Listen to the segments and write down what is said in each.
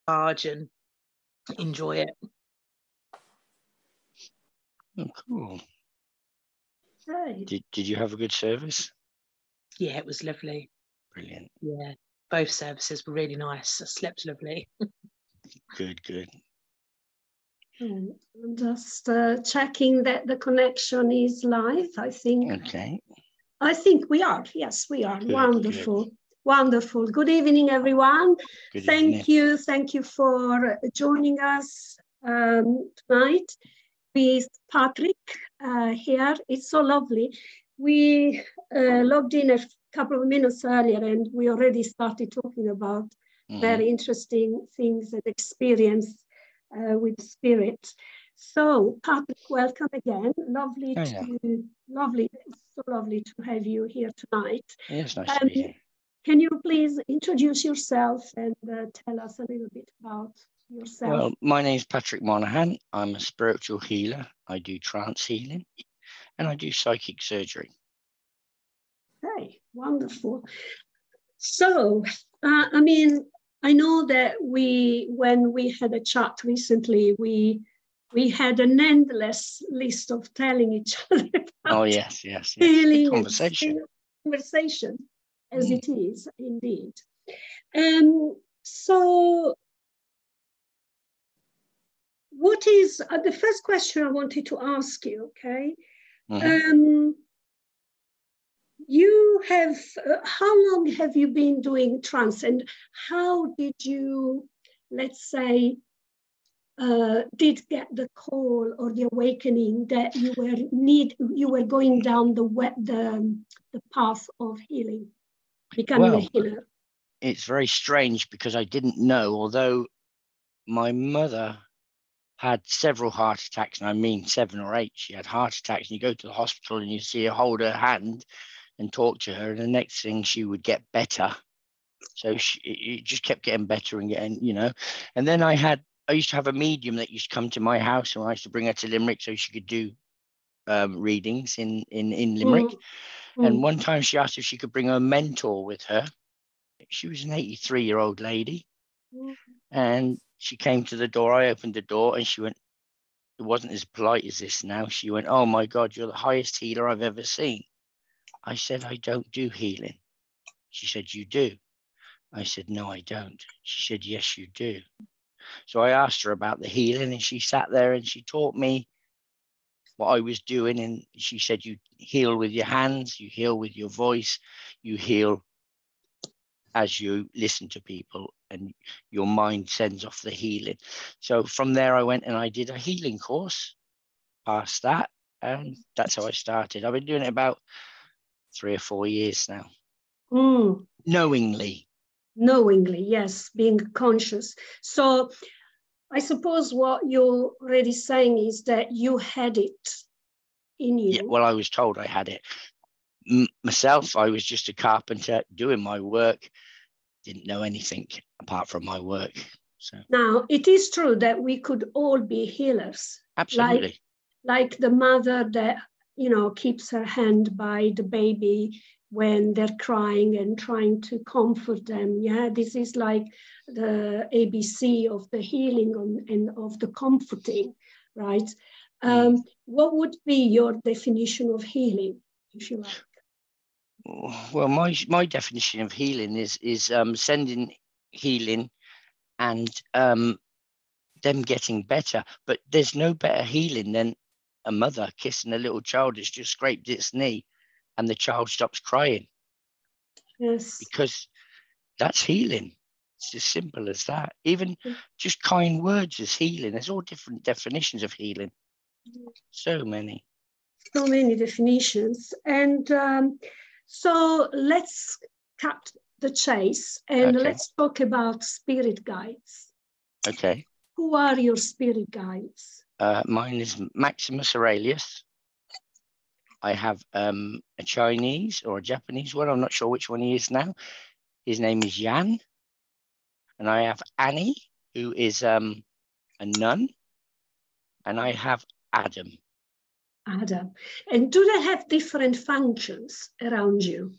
charge and enjoy it. Oh, cool. Right. Did you have a good service? Yeah, it was lovely. Brilliant. Yeah, both services were really nice. I slept lovely. Good. I'm just checking that the connection is live. I think we are. Yes, we are. Good, Wonderful. good. Wonderful. Good evening, everyone. Good Thank evening. Thank you for joining us tonight with Patrick here. It's so lovely. We logged in a couple of minutes earlier and we already started talking about very interesting things and experience with spirit. So Patrick, welcome again. It's so lovely to have you here tonight. Yeah, it's nice to be here. Can you please introduce yourself and tell us a little bit about yourself? Well, my name is Patrick Monaghan. I'm a spiritual healer. I do trance healing and I do psychic surgery. Okay, wonderful. So, I know that when we had a chat recently, we had an endless list of telling each other about yes. healing Conversation as it is indeed. So what is the first question I wanted to ask you, okay? You have, how long have you been doing trance and how did you, let's say, did get the call or the awakening that you were going down the path of healing, becoming a healer? It's very strange because I didn't know, although my mother had several heart attacks, and I mean 7 or 8. She had heart attacks, and you go to the hospital and you see her hold her hand and talk to her, and the next thing she would get better. So it just kept getting better and getting, And then I used to have a medium that used to come to my house, and I used to bring her to Limerick so she could do readings in Limerick. And one time she asked if she could bring her mentor with her. She was an 83-year-old lady. And she came to the door. I opened the door and she went, it wasn't as polite as this now. She went, "Oh my God, you're the highest healer I've ever seen." I said, "I don't do healing." She said, "You do." I said, "No, I don't." She said, "Yes, you do." So I asked her about the healing and she sat there and she taught me what I was doing. And she said, "You heal with your hands, you heal with your voice, you heal as you listen to people and your mind sends off the healing." So from there I went and I did a healing course, passed that, and that's how I started. I've been doing it about 3 or 4 years now. Knowingly, yes, being conscious. So I suppose what you're already saying is that you had it in you. Yeah, well, I was told I had it. Myself, I was just a carpenter doing my work, didn't know anything apart from my work. So now it is true that we could all be healers. Absolutely. Like the mother that keeps her hand by the baby when they're crying and trying to comfort them. Yeah, this is like the ABC of the healing and of the comforting, right? What would be your definition of healing, if you like? Well, my definition of healing is sending healing and them getting better. But there's no better healing than a mother kissing a little child that's just scraped its knee and the child stops crying. Yes. Because that's healing. It's as simple as that. Even just kind words is healing. There's all different definitions of healing. So many definitions. And so let's cut the chase and let's talk about spirit guides. Okay. Who are your spirit guides? Mine is Maximus Aurelius. I have a Chinese or a Japanese one. I'm not sure which one he is now. His name is Yan. And I have Annie, who is a nun. And I have Adam. And do they have different functions around you?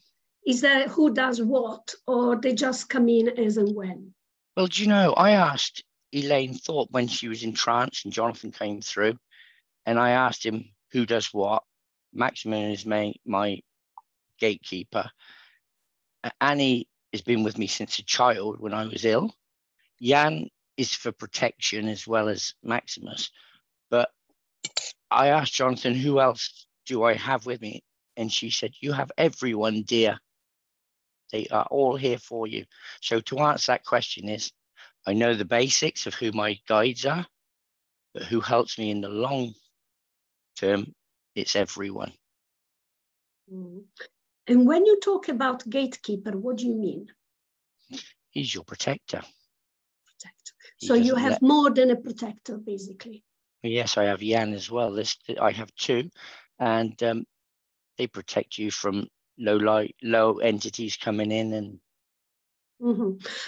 Is there who does what, or they just come in as and when? Well, do you know, I asked Elaine Thorpe when she was in trance and Jonathan came through, and I asked him who does what. Maximum is my gatekeeper. Annie has been with me since a child when I was ill. Jan is for protection as well as Maximus. But I asked Jonathan, who else do I have with me? And she said, you have everyone, dear. They are all here for you. So to answer that question is, I know the basics of who my guides are, but who helps me in the long term, it's everyone. Mm. And when you talk about gatekeeper, what do you mean? He's your protector. Protector. So you have more than a protector, basically. Yes, I have Jan as well. I have two, and they protect you from low entities coming in and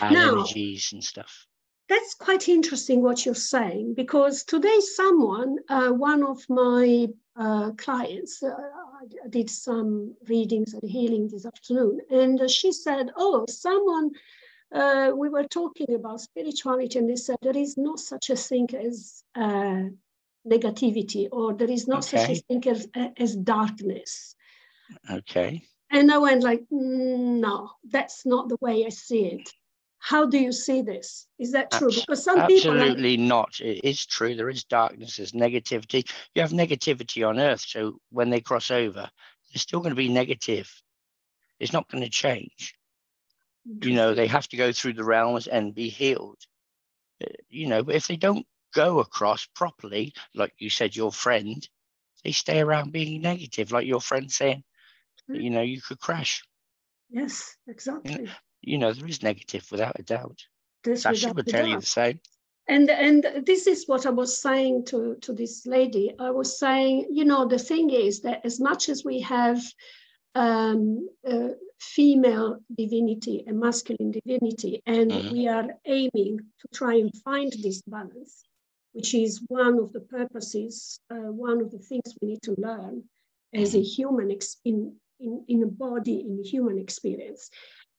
bad energies and stuff. That's quite interesting what you're saying, because today one of my clients, I did some readings and healing this afternoon, and she said, we were talking about spirituality, and they said there is no such a thing as negativity, or there is no such a thing as darkness. Okay. And I went like, no, that's not the way I see it. How do you see this? Is that true? Because some people... Absolutely not. It is true. There is darkness. There's negativity. You have negativity on Earth. So when they cross over, there's still going to be negative. It's not going to change. You know, they have to go through the realms and be healed. You know, but if they don't go across properly, like you said, your friend, they stay around being negative, like your friend saying, you know, you could crash. Yes, exactly. You know, there is negative without a doubt. Sasha would tell you the same. And this is what I was saying to this lady. I was saying, you know, the thing is that as much as we have female divinity and masculine divinity, and we are aiming to try and find this balance, which is one of the purposes, one of the things we need to learn as a human in a body, in a human experience.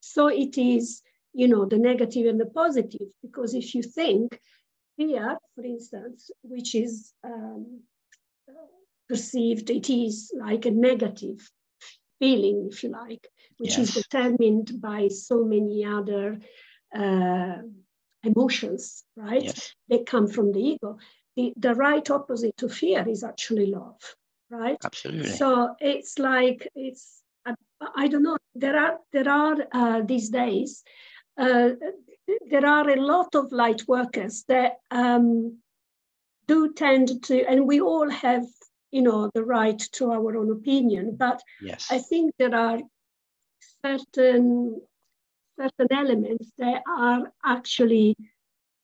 So it is, you know, the negative and the positive, because if you think fear, for instance, which is perceived, it is like a negative feeling, if you like, which is determined by so many other emotions, right? Yes. They come from the ego. The right opposite to fear is actually love, right? Absolutely. So it's like, I don't know, there are these days, there are a lot of light workers that do tend to, and we all have, you know, the right to our own opinion, but I think there are certain elements that are actually,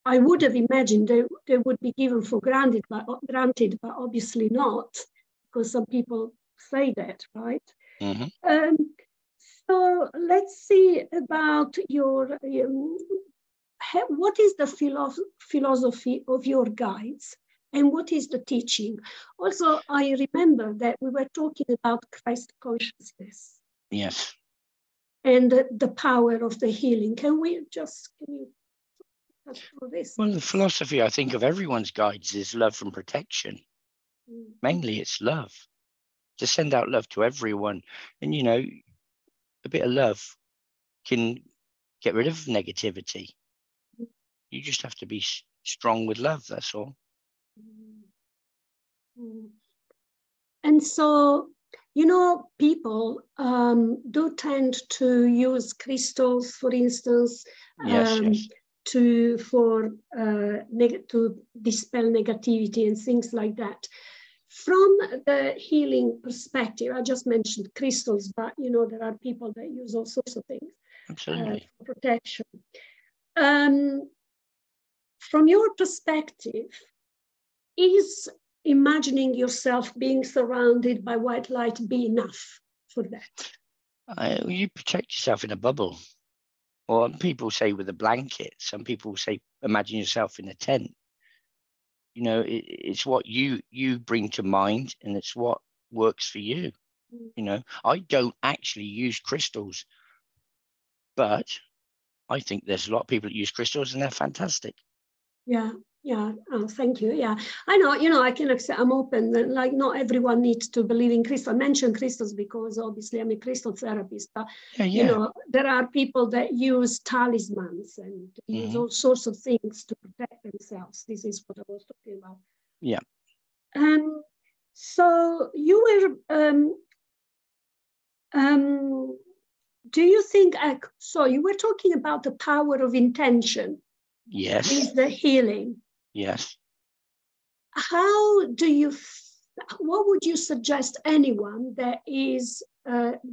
I would have imagined they would be given for granted, but obviously not, because some people say that, right? So let's see about your, what is the philosophy of your guides, and what is the teaching? Also, I remember that we were talking about Christ consciousness. Yes. And the power of the healing. Can you talk through this? Well, the philosophy, I think, of everyone's guides is love and protection. Mainly it's love. To send out love to everyone. And, you know, a bit of love can get rid of negativity. You just have to be strong with love, that's all. And so, you know, people do tend to use crystals, for instance, to dispel negativity and things like that. From the healing perspective, I just mentioned crystals, but you know, there are people that use all sorts of things for protection. From your perspective, is imagining yourself being surrounded by white light be enough for that? You protect yourself in a bubble. Or people say with a blanket. Some people say imagine yourself in a tent. You know, it's what you bring to mind, and it's what works for you. You know, I don't actually use crystals, but I think there's a lot of people that use crystals and they're fantastic. Yeah. Yeah. Oh, thank you. Yeah. I know, I can accept, I'm open. Like, not everyone needs to believe in crystals. I mention crystals because obviously I'm a crystal therapist, but there are people that use talismans and use all sorts of things to protect themselves. This is what I was talking about. Yeah. So you were, do you think, so you were talking about the power of intention. Yes. Is the healing. Yes. How do you, what would you suggest anyone that is,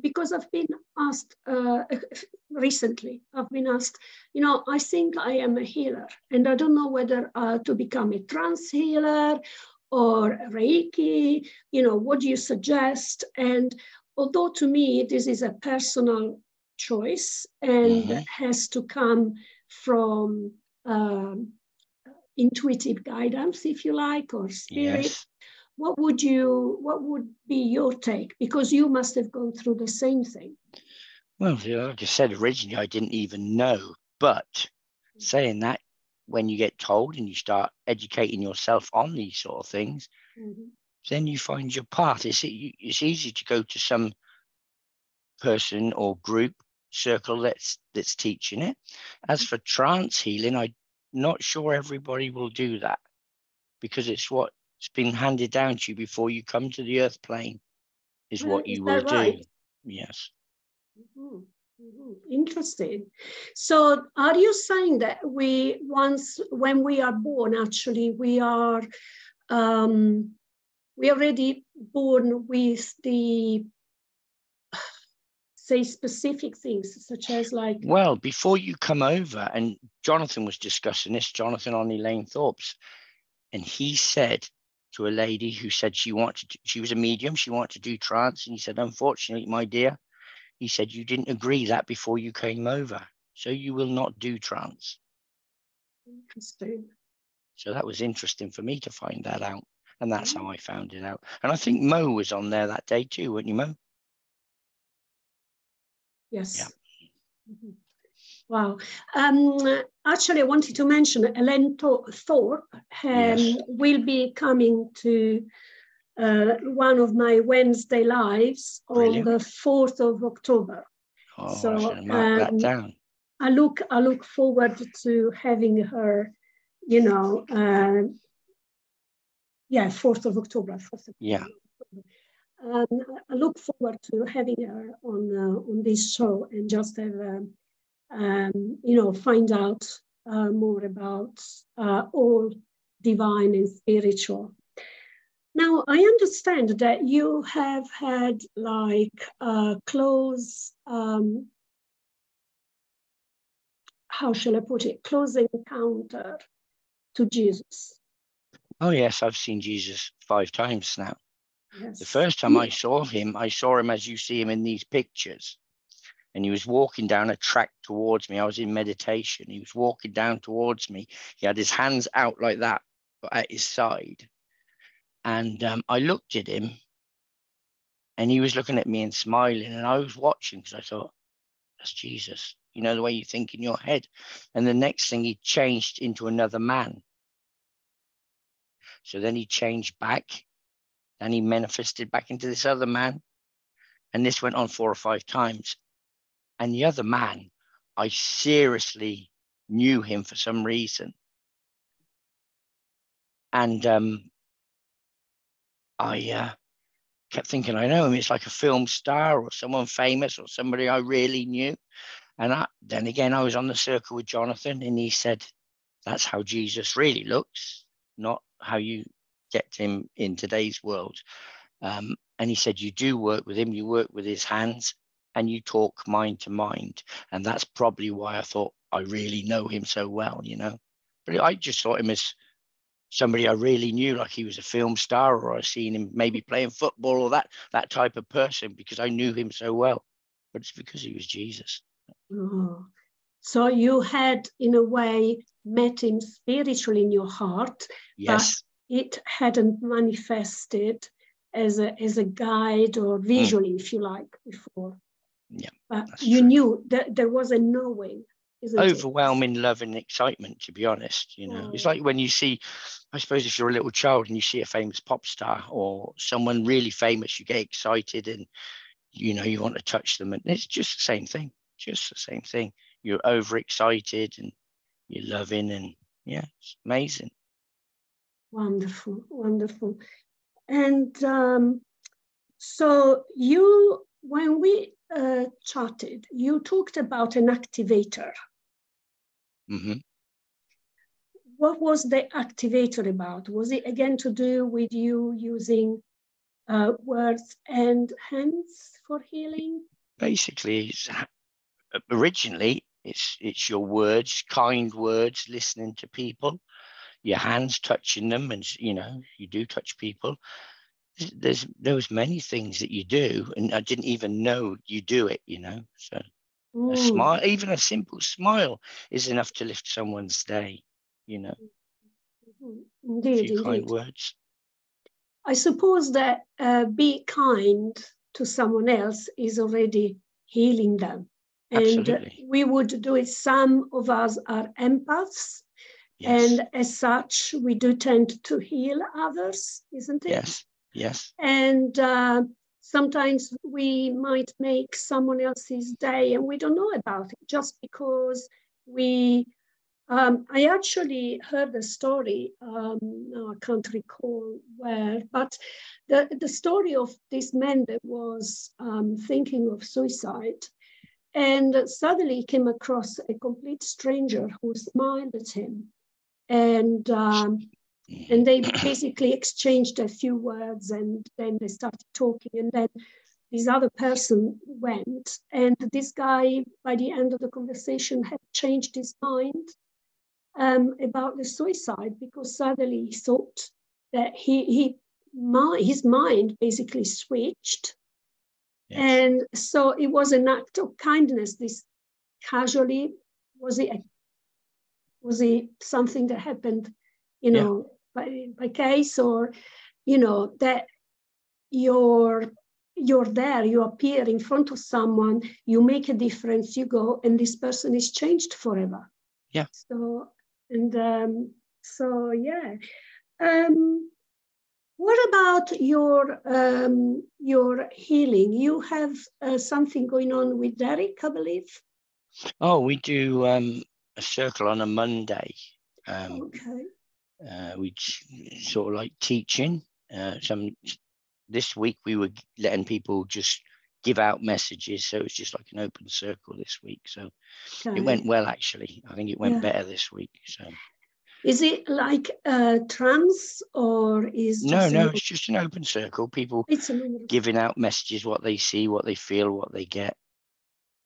because I've been asked recently, I've been asked, I think I am a healer and I don't know whether to become a trance healer or Reiki, what do you suggest? And although to me, this is a personal choice and has to come from intuitive guidance, if you like, or spirit. Yes. What would be your take? Because you must have gone through the same thing. Well, like I said, originally I didn't even know, but saying that, when you get told and you start educating yourself on these sort of things, then you find your path. It's easy to go to some person or group circle that's teaching it. As for trance healing, I'm not sure everybody will do that, because it's what's been handed down to you before you come to the earth plane is what you will do. Yes. Interesting. So are you saying that when we are born, actually we are already born with the, say, specific things, such as like... Well, before you come over, and Jonathan was discussing this, Jonathan on Elaine Thorpe's, and he said to a lady who said she was a medium, she wanted to do trance, and he said, unfortunately, my dear, he said, you didn't agree that before you came over, so you will not do trance. Interesting. So that was interesting for me to find that out, and that's how I found it out. And I think Mo was on there that day too, weren't you, Mo? Yes. Yeah. Wow. Actually, I wanted to mention Elaine Thorpe will be coming to one of my Wednesday lives on the 4th of October. Oh, so I should mark that down. I look forward to having her, 4th of October. 4th of October. Yeah. I look forward to having her on this show and just have, find out more about all divine and spiritual. Now, I understand that you have had like a close, how shall I put it, close encounter to Jesus. Oh, yes, I've seen Jesus 5 times now. Yes. The first time I saw him as you see him in these pictures. And he was walking down a track towards me. I was in meditation. He was walking down towards me. He had his hands out like that, but at his side. And I looked at him and he was looking at me and smiling. And I was watching because I thought, that's Jesus. You know, the way you think in your head. And the next thing, he changed into another man. So then he changed back and he manifested back into this other man. And this went on 4 or 5 times. And the other man, I seriously knew him for some reason. And I kept thinking, I know him. It's like a film star or someone famous or somebody I really knew. And then again, I was on the circle with Jonathan and he said, that's how Jesus really looks, not how you get him in today's world. And he said, you do work with him, you work with his hands. And you talk mind to mind. And that's probably why I thought I really know him so well, But I just thought him as somebody I really knew, like he was a film star, or I seen him maybe playing football or that type of person, because I knew him so well. But it's because he was Jesus. Oh. So you had, in a way, met him spiritually in your heart, yes, but it hadn't manifested as a guide or visually, if you like, before. Yeah, but you knew that there was a knowing. isn't it? Overwhelming love and excitement, to be honest. You know, it's like when you see, I suppose, if you're a little child and you see a famous pop star or someone really famous, you get excited and, you know, you want to touch them. And it's just the same thing, just the same thing. You're overexcited and you're loving, and yeah, it's amazing. Wonderful, wonderful. And so you, when we chatted, you talked about an activator. Mm-hmm. What was the activator about? Was it again to do with you using words and hands for healing? Basically, originally it's your words, kind words, listening to people, your hands touching them, and you know, you do touch people. There was many things that you do, and I didn't even know you do it, you know. So a smile, even a simple smile, is enough to lift someone's day, you know. Indeed, a few kind indeed. words. I suppose that be kind to someone else is already healing them. Absolutely. And we would do it. Some of us are empaths. Yes. And as such, we do tend to heal others, isn't it? Yes, yes. And sometimes we might make someone else's day and we don't know about it just because we... I actually heard the story, I can't recall where, but the story of this man that was thinking of suicide, and suddenly came across a complete stranger who smiled at him. And they basically exchanged a few words, and then they started talking, and then this other person went, and this guy, by the end of the conversation, had changed his mind about the suicide, because suddenly he thought that his mind basically switched. Yes. And so it was an act of kindness. This casually, was it something that happened, you know, by case, or, you know, that you're there, you appear in front of someone, you make a difference, you go, and this person is changed forever. Yeah. So, and so, yeah. What about your healing? You have something going on with Derek, I believe. Oh, we do a circle on a Monday. Okay. We sort of like teaching. This week we were letting people just give out messages, so it's just like an open circle this week. So it went well, actually. I think it went better this week. So is it like trance, or is no, it's just an open circle. People giving out messages, what they see, what they feel, what they get.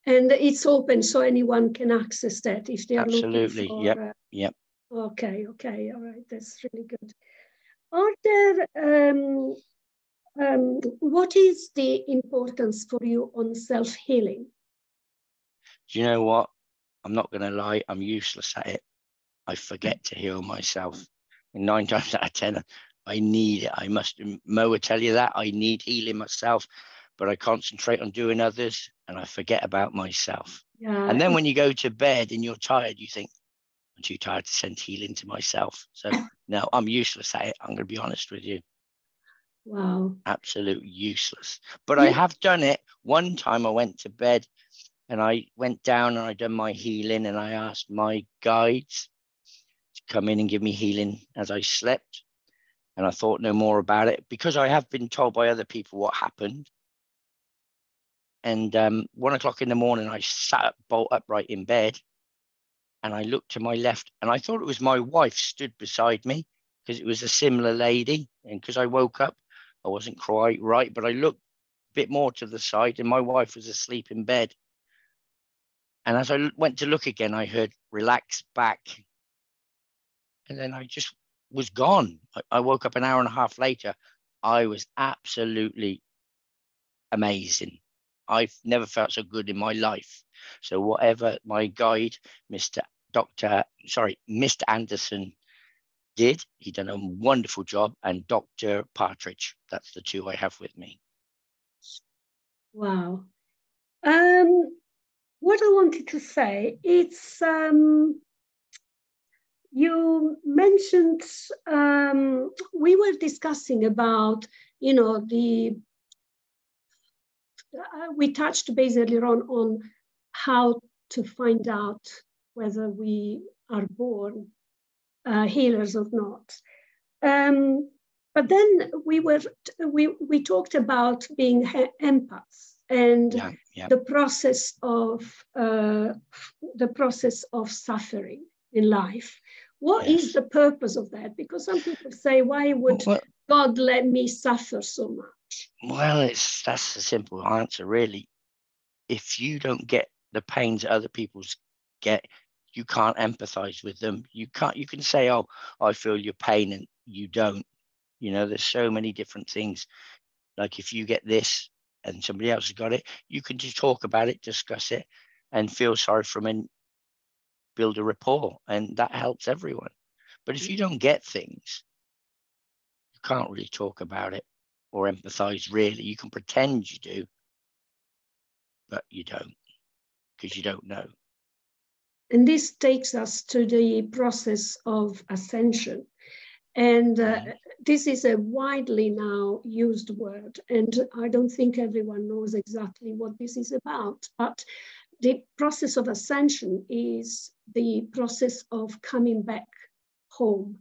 And it's open, so anyone can access that if they are Absolutely. looking for... Yep. Okay, all right, that's really good. Are there what is the importance for you on self-healing? Do you know what? I'm not going to lie, I'm useless at it. I forget to heal myself. And 9 times out of 10, I need it. Mo will tell you that. I need healing myself, but I concentrate on doing others and I forget about myself. Yeah. And then when you go to bed and you're tired, you think, I'm too tired to send healing to myself. So no, I'm useless at it. I'm going to be honest with you. Wow. Absolute useless. But I have done it. One time I went to bed and I went down and I done my healing, and I asked my guides to come in and give me healing as I slept. And I thought no more about it because I have been told by other people what happened. And 1 o'clock in the morning, I sat up bolt upright in bed and I looked to my left and I thought it was my wife stood beside me because it was a similar lady. And because I woke up, I wasn't quite right, but I looked a bit more to the side and my wife was asleep in bed. And as I went to look again, I heard relax back. And then I just was gone. I woke up an hour and a half later. I was absolutely amazing. I've never felt so good in my life. So whatever my guide, Mr. Anderson did, he done a wonderful job. And Dr. Partridge, that's the two I have with me. Wow. what I wanted to say, it's you mentioned, we were discussing about, you know, we touched base earlier on how to find out whether we are born healers or not. But then we talked about being empaths and the process of suffering in life. What is the purpose of that? Because some people say, why would God let me suffer so much? Well, that's a simple answer, really. If you don't get the pains that other people get, you can't empathize with them. You can say, oh, I feel your pain, and you don't. You know, there's so many different things. Like if you get this and somebody else has got it, you can just talk about it, discuss it, and feel sorry for them and build a rapport, and that helps everyone. But if you don't get things, you can't really talk about it or empathize, really. You can pretend you do, but you don't, because you don't know. And this takes us to the process of ascension. And this is a widely now used word, and I don't think everyone knows exactly what this is about. But the process of ascension is the process of coming back home,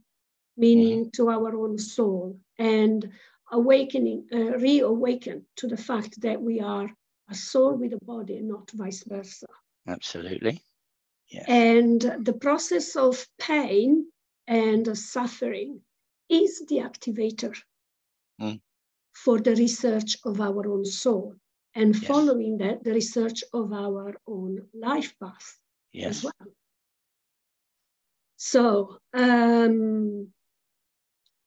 meaning to our own soul, and awakening, reawaken to the fact that we are a soul with a body, not vice versa. Absolutely. Yes. And the process of pain and suffering is the activator for the research of our own soul, and following that, the research of our own life path as well. So,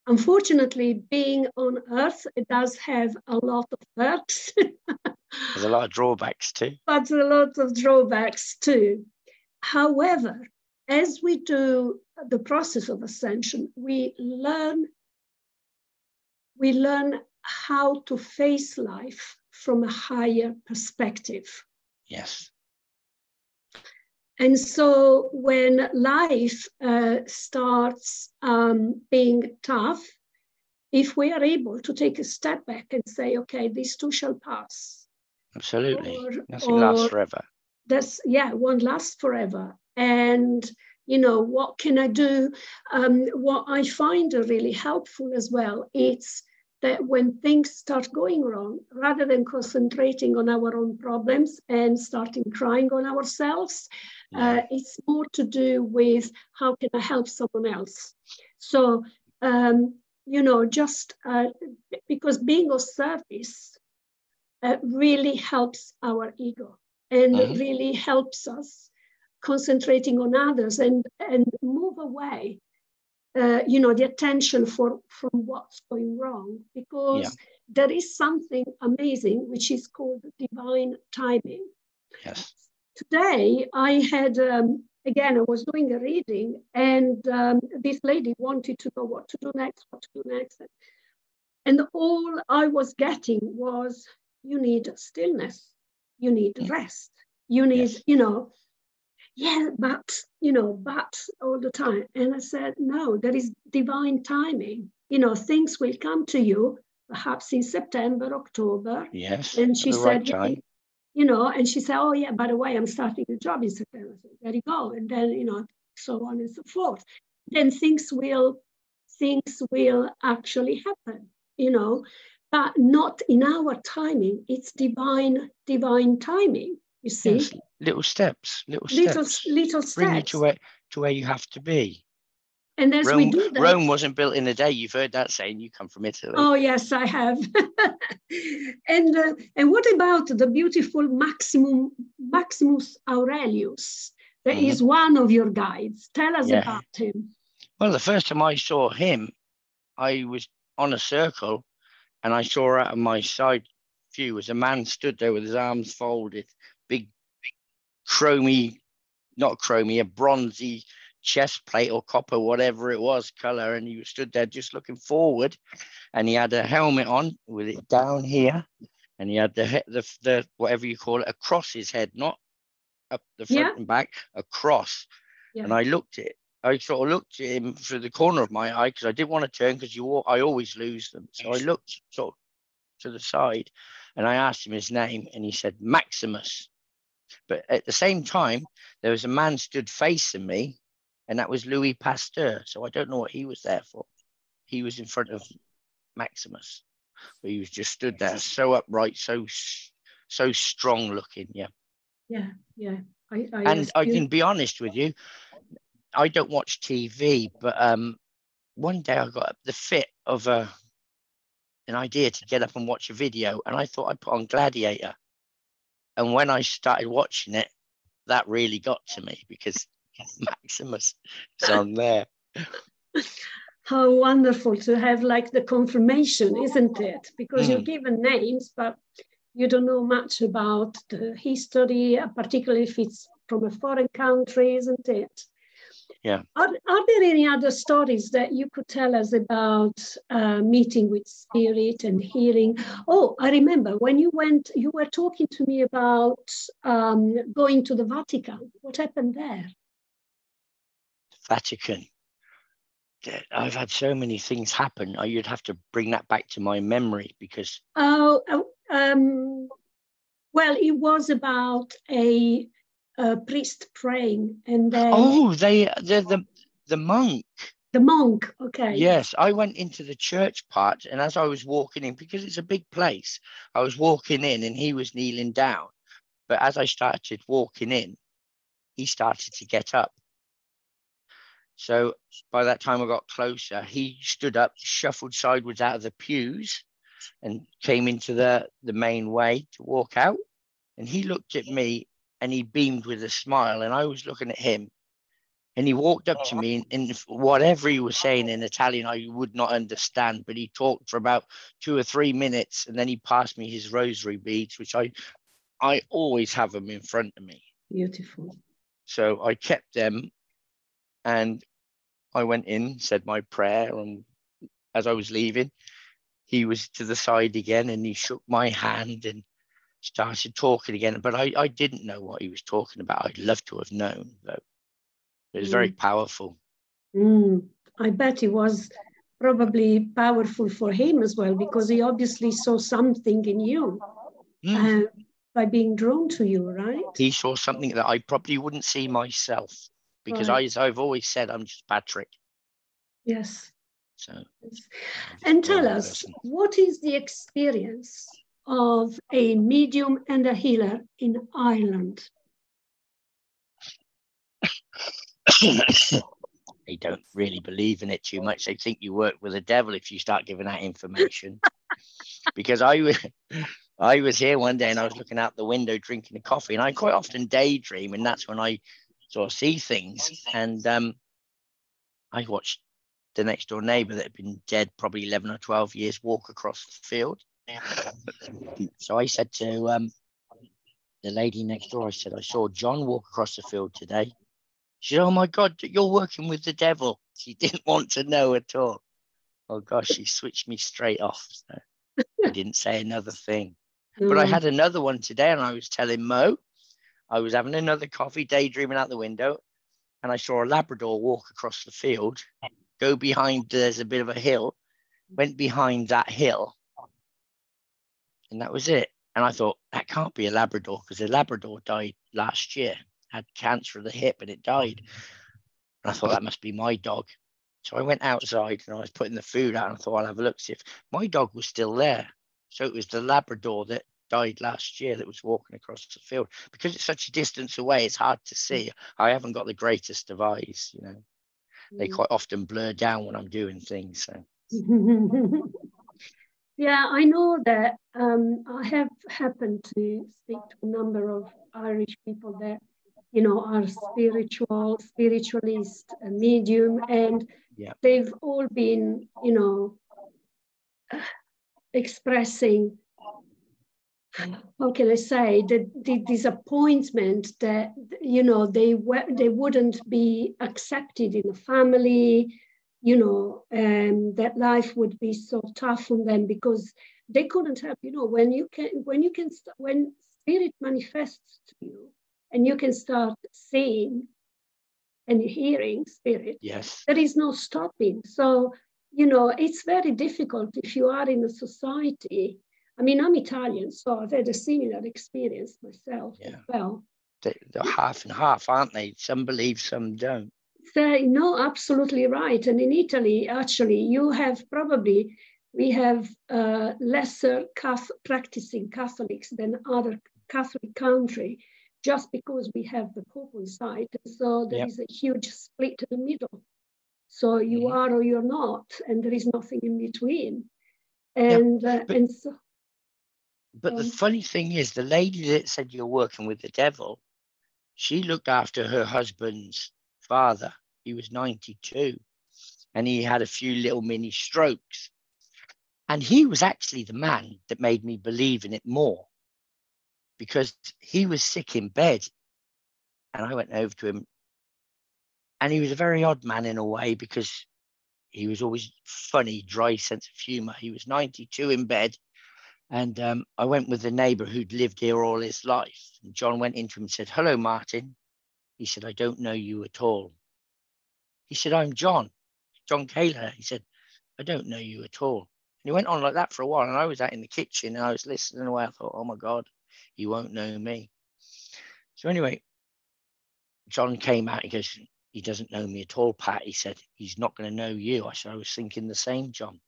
unfortunately, being on Earth, it does have a lot of perks. There's a lot of drawbacks too. But a lot of drawbacks too. However, as we do the process of ascension, we learn how to face life from a higher perspective. Yes. And so when life starts being tough, if we are able to take a step back and say, okay, this too shall pass. Absolutely. Nothing lasts forever. Won't last forever. And, you know, what can I do? What I find really helpful as well, it's that when things start going wrong, rather than concentrating on our own problems and starting crying on ourselves, it's more to do with how can I help someone else? So, you know, just because being of service really helps our ego and really helps us concentrating on others and move away, you know, the attention from what's going wrong, because there is something amazing which is called divine timing. Yes. Today I had, again, I was doing a reading, and this lady wanted to know what to do next. And all I was getting was, you need stillness, you need rest, you need, you know, but all the time. And I said, no, there is divine timing. You know, things will come to you, perhaps in September, October. Yes. And she said, time. You know, and she said, oh yeah, by the way, I'm starting a job in September. So there you go. And then, you know, so on and so forth. Then things will actually happen, you know, but not in our timing. It's divine timing, you see. Yes. Little steps. Little steps. Bring you to where you have to be. And as we do that, Rome wasn't built in a day. You've heard that saying. You come from Italy. Oh yes, I have. And what about the beautiful Maximus Aurelius? That is one of your guides. Tell us about him. Well, the first time I saw him, I was on a circle, and I saw out of my side view was a man stood there with his arms folded, big a bronzy chest plate or copper, whatever it was, color, and he stood there just looking forward, and he had a helmet on with it down here, and he had the whatever you call it across his head, not up the front and back, across. Yeah. And I sort of looked at him through the corner of my eye because I didn't want to turn because I always lose them. So I looked sort of to the side and I asked him his name and he said Maximus. But at the same time, there was a man stood facing me and that was Louis Pasteur. So I don't know what he was there for. He was in front of Maximus. But he was just stood there so upright, so strong looking. Yeah. I can be honest with you, I don't watch TV, but one day I got the fit of an idea to get up and watch a video, and I thought I'd put on Gladiator. And when I started watching it, that really got to me because Maximus is on there. How wonderful to have like the confirmation, isn't it? Because you're given names, but you don't know much about the history, particularly if it's from a foreign country, isn't it? Yeah. Are there any other stories that you could tell us about meeting with spirit and healing? Oh, I remember when you were talking to me about going to the Vatican. What happened there? Vatican. I've had so many things happen. You'd have to bring that back to my memory because. Well, it was about a priest praying, and then. Oh, the monk. The monk, okay. Yes, I went into the church part, and as I was walking in, because it's a big place, I was walking in, and he was kneeling down. But as I started walking in, he started to get up. So by that time I got closer, he stood up, shuffled sideways out of the pews and came into the main way to walk out. And he looked at me and he beamed with a smile. And I was looking at him and he walked up to me and whatever he was saying in Italian, I would not understand. But he talked for about 2 or 3 minutes and then he passed me his rosary beads, which I always have them in front of me. Beautiful. So I kept them. And I went in, said my prayer, and as I was leaving, he was to the side again and he shook my hand and started talking again. But I didn't know what he was talking about. I'd love to have known, though. It was very powerful. I bet it was probably powerful for him as well, because he obviously saw something in you by being drawn to you, right? He saw something that I probably wouldn't see myself. Because I've always said I'm just Patrick. Yes. So. And tell us, what is the experience of a medium and a healer in Ireland? They don't really believe in it too much. They think you work with the devil if you start giving that information. Because I was here one day and I was looking out the window drinking a coffee, and I quite often daydream, and that's when I sort of see things. And I watched the next door neighbor that had been dead probably 11 or 12 years walk across the field. So I said to the lady next door, I said, I saw John walk across the field today. She said, oh my God, you're working with the devil. She didn't want to know at all. Oh gosh, she switched me straight off. So I didn't say another thing. But I had another one today, and I was telling Mo, I was having another coffee, daydreaming out the window, and I saw a Labrador walk across the field, go behind, there's a bit of a hill, went behind that hill, and that was it. And I thought, that can't be a Labrador, because a Labrador died last year, had cancer of the hip, and it died. And I thought, that must be my dog. So I went outside, and I was putting the food out, and I thought, I'll have a look, see if my dog was still there. So it was the Labrador that died last year that was walking across the field. Because it's such a distance away, it's hard to see. I haven't got the greatest of eyes, you know. They quite often blur down when I'm doing things. So. Yeah, I know that. I have happened to speak to a number of Irish people that, you know, are spiritualist, and medium, and they've all been, you know, expressing, how can I say, the disappointment that, you know, they wouldn't be accepted in the family, you know, and that life would be so tough on them because they couldn't help, you know, when spirit manifests to you and you can start seeing and hearing spirit, Yes. there is no stopping. So, you know, it's very difficult if you are in a society. I mean, I'm Italian, so I've had a similar experience myself as well. They're half and half, aren't they? Some believe, some don't. So, no, absolutely right. And in Italy, actually, we have lesser practicing Catholics than other Catholic country, just because we have the Pope inside. So there is a huge split in the middle. So you are or you're not, and there is nothing in between. And but the funny thing is, the lady that said you're working with the devil, she looked after her husband's father. He was 92, and he had a few little mini strokes. And he was actually the man that made me believe in it more, because he was sick in bed. And I went over to him, and he was a very odd man in a way, because he was always funny, dry sense of humor. He was 92 in bed. And I went with the neighbor who'd lived here all his life. And John went into him and said, "Hello, Martin." He said, "I don't know you at all." He said, "I'm John Kaler." He said, "I don't know you at all." And he went on like that for a while. And I was out in the kitchen and I was listening away. I thought, oh my God, he won't know me. So anyway, John came out. He goes, "He doesn't know me at all, Pat." He said, "He's not going to know you." I said, "I was thinking the same, John."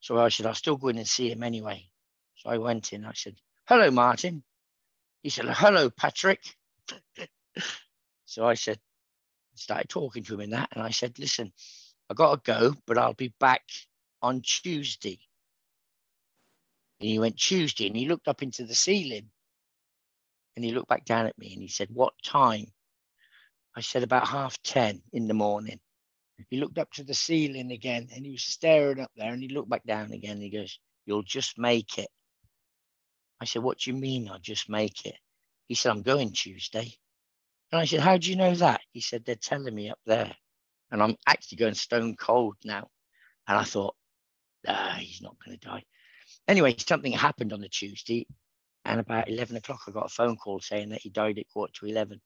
So I said, "I'll still go in and see him anyway." So I went in. I said, "Hello, Martin." He said, "Hello, Patrick." So I started talking to him in that. And I said, "Listen, I got to go, but I'll be back on Tuesday." And he went, "Tuesday?" And he looked up into the ceiling. And he looked back down at me and he said, "What time?" I said, "About 10:30 in the morning." He looked up to the ceiling again and he was staring up there, and he looked back down again and he goes, "You'll just make it." I said, "What do you mean I'll just make it?" He said, "I'm going Tuesday." And I said, "How do you know that?" He said, "They're telling me up there." And I'm actually going stone cold now. And I thought, he's not going to die. Anyway, something happened on the Tuesday. And about 11 o'clock, I got a phone call saying that he died at 11:15.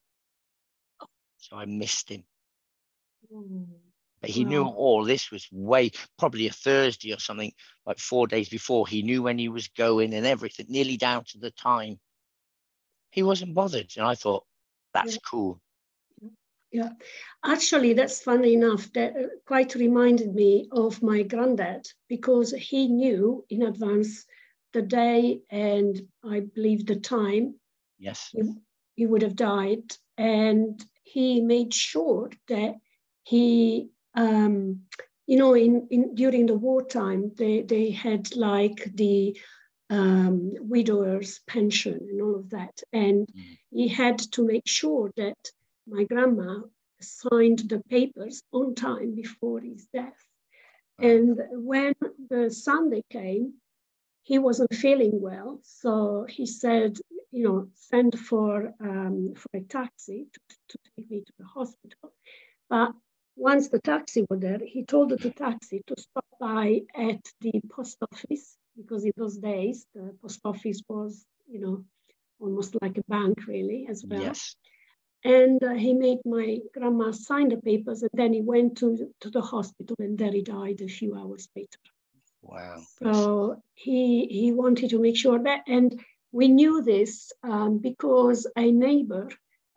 So I missed him. But he knew all this was probably a Thursday or something, like 4 days before. He knew when he was going and everything, nearly down to the time. He wasn't bothered. And I thought, that's cool. Yeah, actually, that's funny enough. That quite reminded me of my granddad, because he knew in advance the day and I believe the time. Yes. He would have died. And he made sure that he, during the wartime, they had like the widower's pension and all of that. And he had to make sure that my grandma signed the papers on time before his death. And when the Sunday came, he wasn't feeling well. So he said, send for a taxi to take me to the hospital. But once the taxi was there, he told the taxi to stop by at the post office, because in those days, the post office was, almost like a bank really as well. Yes. And he made my grandma sign the papers, and then he went to the hospital, and there he died a few hours later. Wow. So he wanted to make sure that, and we knew this because a neighbor,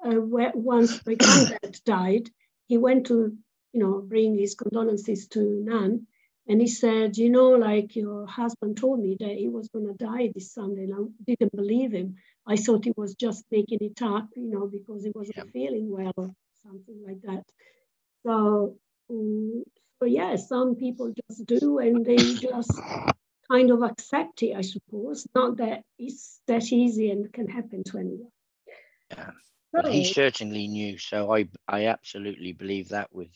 once my granddad died, he went to, bring his condolences to Nan, and he said, like your husband told me that he was going to die this Sunday, and I didn't believe him. I thought he was just making it up, because he wasn't feeling well or something like that. So yeah, some people just do, and they just kind of accept it, I suppose. Not that it's that easy and can happen to anyone. Yeah. Well, he certainly knew. So I absolutely believe that with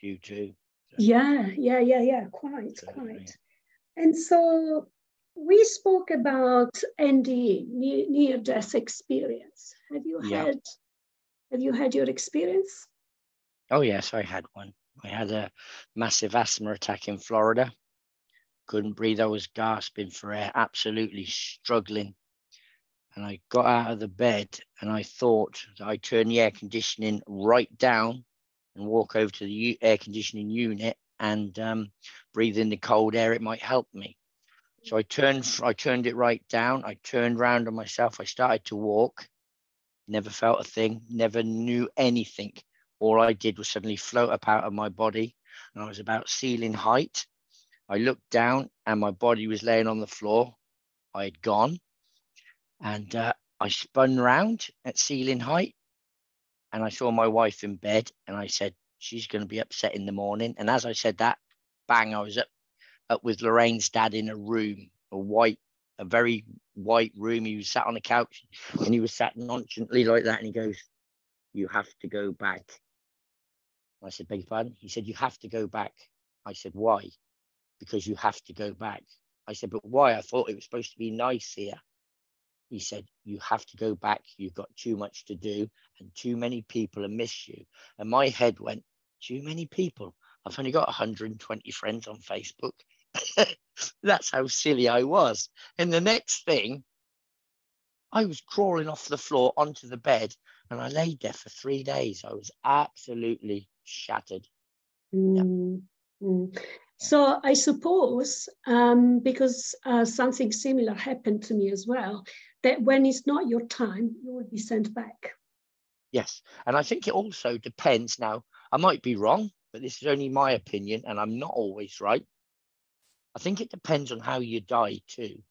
you too. So. Yeah, quite. And so we spoke about NDE, near-death experience. Have you had your experience? Oh yes, I had one. I had a massive asthma attack in Florida. Couldn't breathe. I was gasping for air, absolutely struggling. And I got out of the bed and I thought that I'd turn the air conditioning right down and walk over to the air conditioning unit and breathe in the cold air. It might help me. So I turned it right down. I turned round on myself. I started to walk. Never felt a thing. Never knew anything. All I did was suddenly float up out of my body, and I was about ceiling height. I looked down, and my body was laying on the floor. I had gone, and I spun round at ceiling height, and I saw my wife in bed, and I said, she's going to be upset in the morning. And as I said that, bang, I was up with Lorraine's dad in a room, a very white room. He was sat on a couch, and he was sat nonchalantly like that, and he goes, you have to go back. I said, beg your pardon? He said, you have to go back. I said, why? Because you have to go back. I said, but why? I thought it was supposed to be nice here. He said, you have to go back. You've got too much to do, and too many people have missed you. And my head went, too many people? I've only got 120 friends on Facebook. That's how silly I was. And the next thing, I was crawling off the floor onto the bed, and I laid there for 3 days. I was absolutely shattered. Mm. Mm. So I suppose, because something similar happened to me as well, that when it's not your time, you will be sent back. Yes. And I think it also depends. Now, I might be wrong, but this is only my opinion, and I'm not always right. I think it depends on how you die too.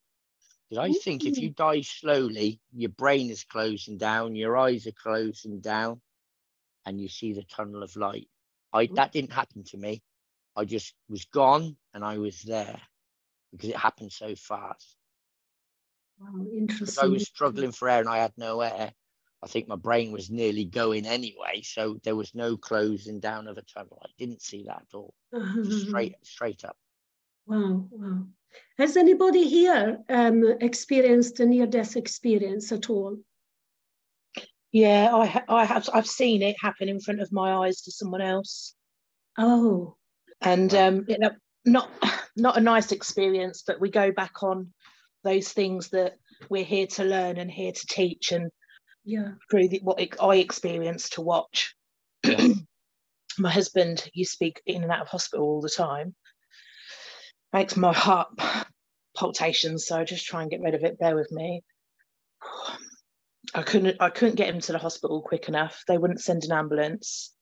Because I think if you die slowly, your brain is closing down, your eyes are closing down, and you see the tunnel of light. That didn't happen to me. I just was gone, and I was there because it happened so fast. Wow, interesting. Because I was struggling for air and I had no air. I think my brain was nearly going anyway, so there was no closing down of a tunnel. I didn't see that at all. Just straight up. Wow, wow. Has anybody here experienced a near-death experience at all? Yeah, I have. I've seen it happen in front of my eyes to someone else. Oh. And not a nice experience, but we go back on those things that we're here to learn and here to teach, and through what I experienced to watch. Yes. My husband, you speak in and out of hospital all the time, makes my heart palpitations, so I just try and get rid of it. Bear with me. I couldn't get him to the hospital quick enough. They wouldn't send an ambulance.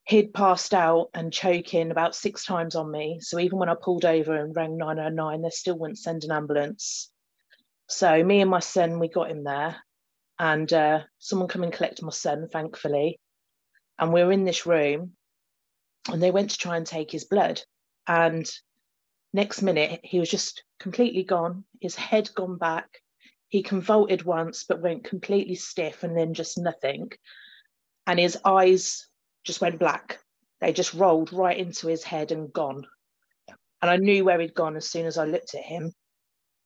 He'd passed out and choking about 6 times on me. So even when I pulled over and rang 909, they still wouldn't send an ambulance. So me and my son, we got him there, and someone come and collect my son, thankfully. And we were in this room, and they went to try and take his blood. And next minute, he was just completely gone. His head gone back. He convulsed once, but went completely stiff, and then just nothing. And his eyes just went black. They just rolled right into his head and gone. And I knew where he'd gone as soon as I looked at him.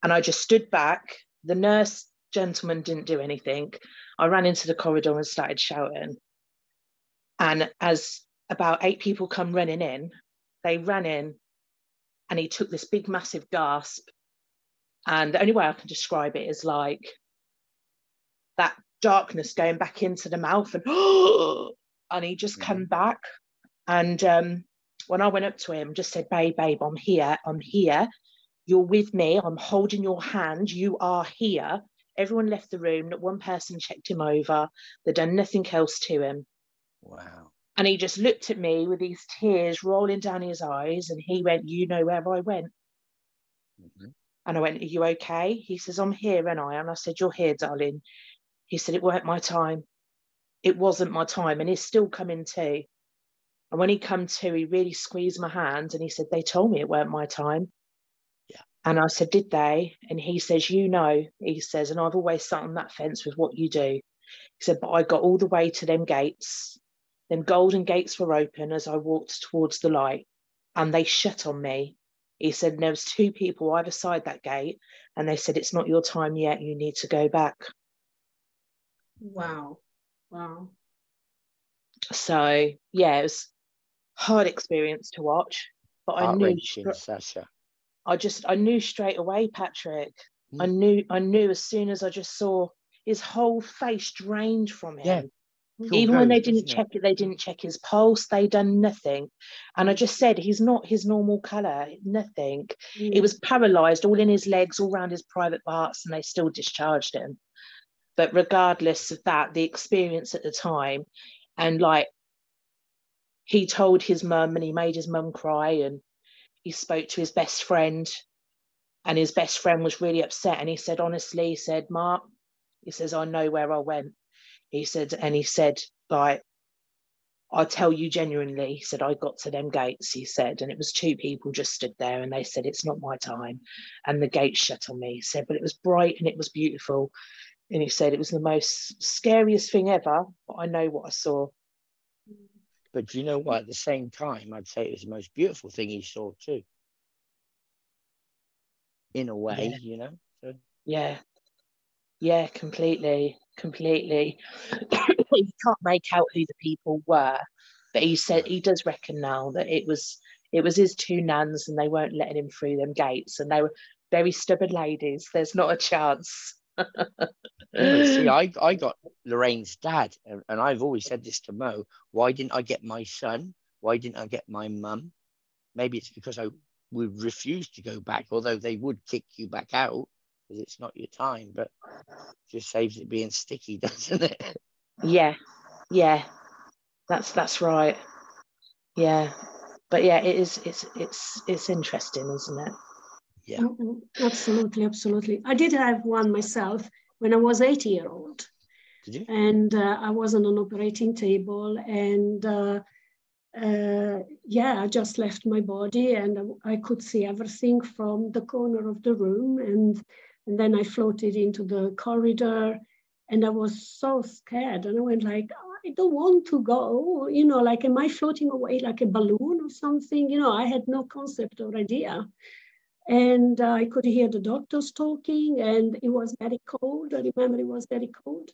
And I just stood back. The nurse gentleman didn't do anything. I ran into the corridor and started shouting. And as about 8 people come running in, they ran in, and he took this big, massive gasp. And the only way I can describe it is like that darkness going back into the mouth, and he just come back. And when I went up to him, just said, babe, I'm here. You're with me. I'm holding your hand. You are here. Everyone left the room. Not one person checked him over. They'd done nothing else to him. Wow. And he just looked at me with these tears rolling down his eyes, and he went, you know where I went? And I went, are you okay? He says, I'm here, and I said, you're here, darling. He said, it weren't my time. It wasn't my time. And he's still coming to. And when he come to, he really squeezed my hand, and he said, they told me it weren't my time. Yeah. And I said, did they? And he says, you know, he says, and I've always sat on that fence with what you do. He said, but I got all the way to them gates. Them golden gates were open as I walked towards the light, and they shut on me. He said, there was 2 people either side that gate, and they said, it's not your time yet. You need to go back. Wow. Wow. So, yeah, it was a hard experience to watch, but I knew, Sasha. I knew straight away, Patrick, I knew as soon as I just saw his whole face drained from him. Yeah. Even when they Goes, didn't check it, they didn't check his pulse, they done nothing. And I just said, he's not his normal colour, nothing. It was paralysed all in his legs, all around his private parts, and they still discharged him. But regardless of that, the experience at the time, and like, he told his mum and he made his mum cry, and he spoke to his best friend, and his best friend was really upset. And he said, honestly, he said, Mark, he says, I know where I went. He said, and he said, like, I tell you genuinely, he said, I got to them gates, he said, and it was 2 people just stood there, and they said, it's not my time. And the gates shut on me, he said, but it was bright and it was beautiful. And he said, it was the most scariest thing ever, but I know what I saw. But do you know what? At the same time, I'd say it was the most beautiful thing he saw too. In a way, you know? So. Yeah, completely. He can't make out who the people were, but he said he does reckon now that it was his 2 nans, and they weren't letting him through them gates, and they were very stubborn ladies. There's not a chance. See, I got Lorraine's dad, and I've always said this to Mo. Why didn't I get my son? Why didn't I get my mum? Maybe it's because I would refuse to go back, although they would kick you back out because it's not your time, but just saves it being sticky, doesn't it? Yeah, that's right. Yeah, but yeah, it's interesting, isn't it? Yeah. Absolutely. I did have one myself when I was 80-year-old. Did you? And I was on an operating table, and I just left my body, and I could see everything from the corner of the room, and then I floated into the corridor, and I was so scared, and I went like, I don't want to go, like, am I floating away like a balloon or something? I had no concept or idea. And I could hear the doctors talking, and it was very cold. I remember it was very cold.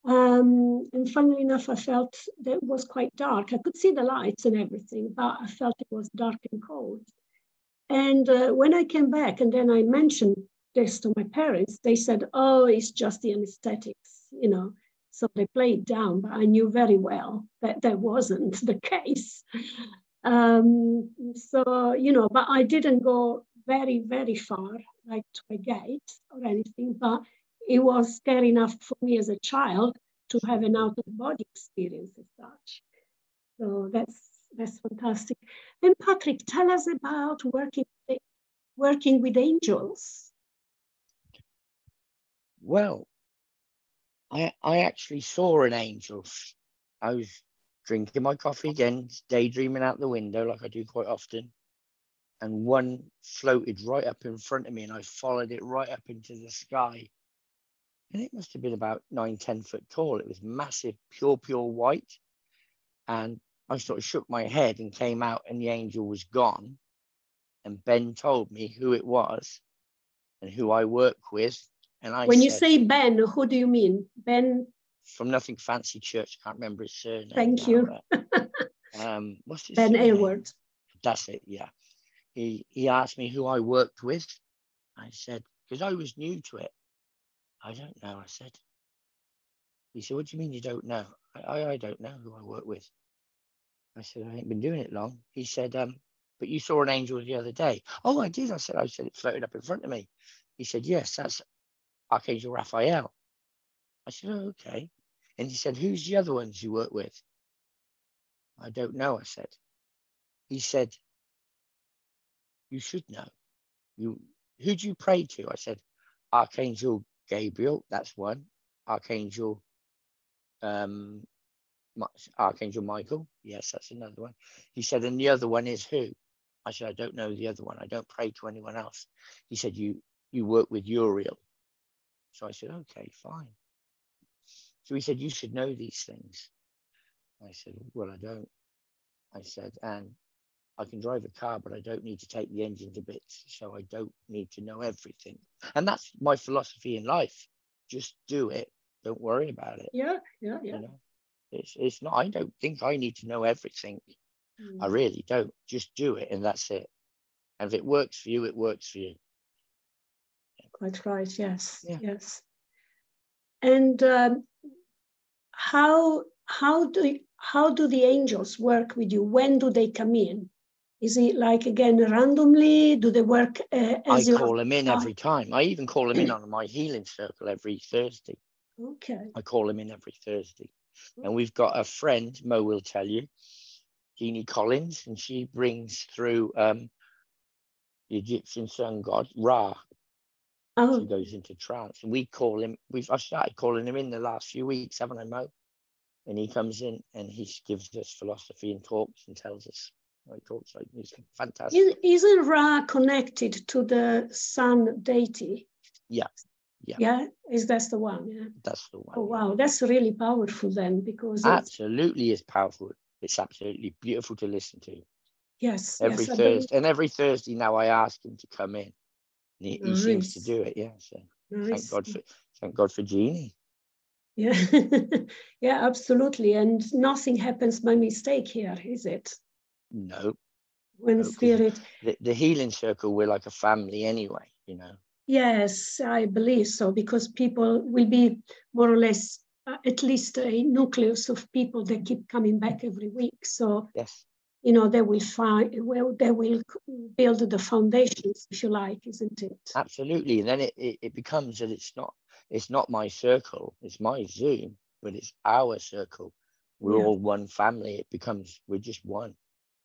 And funnily enough, I felt that it was quite dark. I could see the lights and everything, but I felt it was dark and cold. And when I came back, and then I mentioned this to my parents, they said, oh, it's just the anesthetics, So they played down, but I knew very well that that wasn't the case. But I didn't go very, very far, like to a gate or anything, but it was scary enough for me as a child to have an out-of-body experience as such. So that's fantastic. And Patrick, tell us about working with angels. Well, I actually saw an angel. I was drinking my coffee again, daydreaming out the window like I do quite often. And one floated right up in front of me, and I followed it right up into the sky. And it must have been about 9-10 foot tall. It was massive, pure white. And I sort of shook my head and came out, and the angel was gone. And Ben told me who it was and who I work with. And when you say Ben, who do you mean? Ben? From Nothing Fancy Church. I can't remember his surname. Thank you. What's his Ben surname? Aylward. That's it, yeah. He asked me who I worked with. I said, because I was new to it. I don't know, I said. He said, what do you mean you don't know? I don't know who I work with. I said, I ain't been doing it long. He said, but you saw an angel the other day. Oh, I did. I said, it floated up in front of me. He said, yes, that's Archangel Raphael. I said, oh, okay. And he said, who's the other ones you work with? I don't know, I said. He said, you should know. Who do you pray to? I said, Archangel Gabriel, that's one. Archangel Michael, yes, that's another one. He said, and the other one is who? I said, I don't know the other one. I don't pray to anyone else. He said, you work with Uriel. So I said, okay, fine. So he said, you should know these things. I said, well, I don't. I said, and I can drive a car, but I don't need to take the engine to bits. So I don't need to know everything. And that's my philosophy in life. Just do it. Don't worry about it. Yeah. It's not, I don't think I need to know everything. I really don't. Just do it, and that's it. And if it works for you, it works for you. Quite right. Yes. Yeah. Yes. And how do the angels work with you? When do they come in? Is it like, again, randomly? Do they work I call them in every time. I even call them in on my healing circle every Thursday. Okay. I call them in every Thursday. And we've got a friend, Mo will tell you, Jeannie Collins, and she brings through the Egyptian sun god, Ra. Oh. She goes into trance. And we call him, I've started calling him in the last few weeks, haven't I, Mo? And he comes in and he gives us philosophy and talks and tells us. He talks like he's fantastic. Isn't Ra connected to the sun deity? Yeah. Is that the one? Yeah, that's the one. Oh wow, that's really powerful then, because absolutely is powerful. It's absolutely beautiful to listen to. Yes, every Thursday, and every Thursday now I ask him to come in. And he seems to do it. Yeah. So nice. thank God for Jeannie. Yeah, yeah, absolutely. And nothing happens by mistake here, is it? No. When spirit, the healing circle, we're like a family anyway, you know. Yes, I believe so, because people will be more or less at least a nucleus of people that keep coming back every week. So yes, you know, they will build the foundations, if you like, isn't it? Absolutely. And then it becomes that it's not my circle, it's my Zoom, but it's our circle. We're all one family. It becomes, we're just one.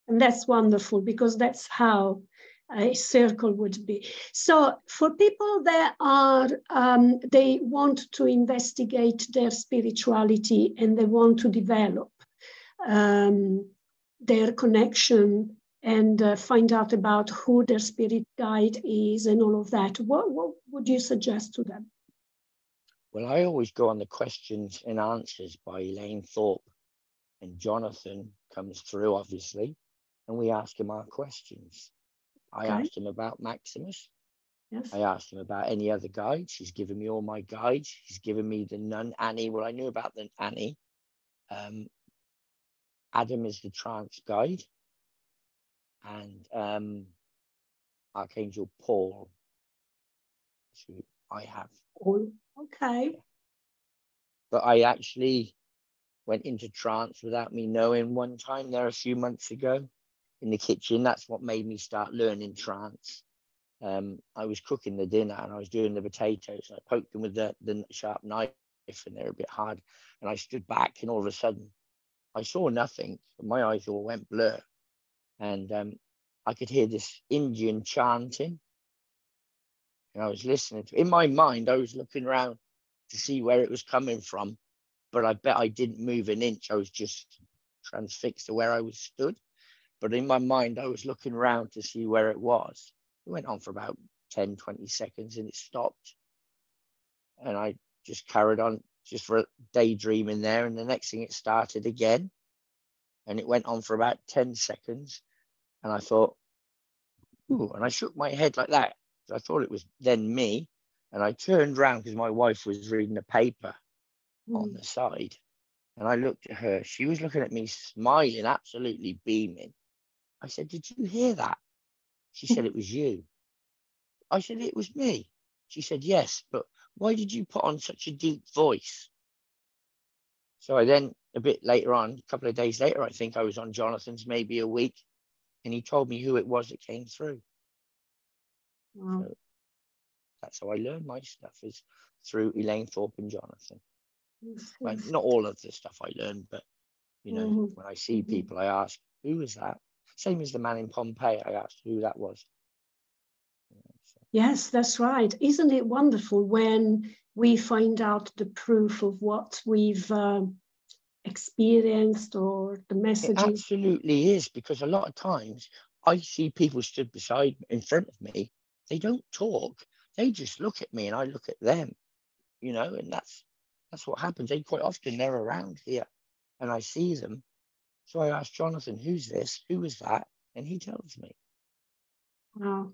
And that's wonderful, because that's how a circle would be. So for people that are, they want to investigate their spirituality and they want to develop their connection and find out about who their spirit guide is and all of that, what would you suggest to them? Well, I always go on the questions and answers by Elaine Thorpe, and Jonathan comes through, obviously, and we ask him our questions. I asked him about Maximus. Yes. I asked him about any other guides. He's given me all my guides. He's given me the nun Annie. Well, I knew about the Annie. Adam is the trance guide, and Archangel Paul, who I have. Oh, okay. But I actually went into trance without me knowing one time there a few months ago in the kitchen. That's what made me start learning trance. I was cooking the dinner and I was doing the potatoes. And I poked them with the sharp knife and they're a bit hard. And I stood back and all of a sudden I saw nothing. My eyes all went blur. And I could hear this Indian chanting. And I was listening to it. In my mind, I was looking around to see where it was coming from. But I bet I didn't move an inch. I was just transfixed to where I was stood. But in my mind, I was looking around to see where it was. It went on for about 10, 20 seconds and it stopped. And I just carried on just for daydreaming there. And the next thing, it started again. And it went on for about 10 seconds. And I thought, ooh, and I shook my head like that. I thought it was then me. And I turned around because my wife was reading a paper on the side. And I looked at her. She was looking at me, smiling, absolutely beaming. I said, did you hear that? She said, it was you. I said, it was me. She said, yes, but why did you put on such a deep voice? So I then, a bit later on, a couple of days later, I think I was on Jonathan's, maybe a week, and he told me who it was that came through. Wow. So that's how I learned my stuff, is through Elaine Thorpe and Jonathan. Yes. Well, not all of the stuff I learned, but, you know, when I see people, I ask, who was that? Same as the man in Pompeii, I asked who that was. Yes, that's right. Isn't it wonderful when we find out the proof of what we've experienced, or the messages? It absolutely is, because a lot of times I see people stood beside, in front of me. They don't talk. They just look at me and I look at them, you know, and that's what happens. They quite often, they're around here and I see them. So I asked Jonathan, who's this? Who was that? And he tells me. Wow.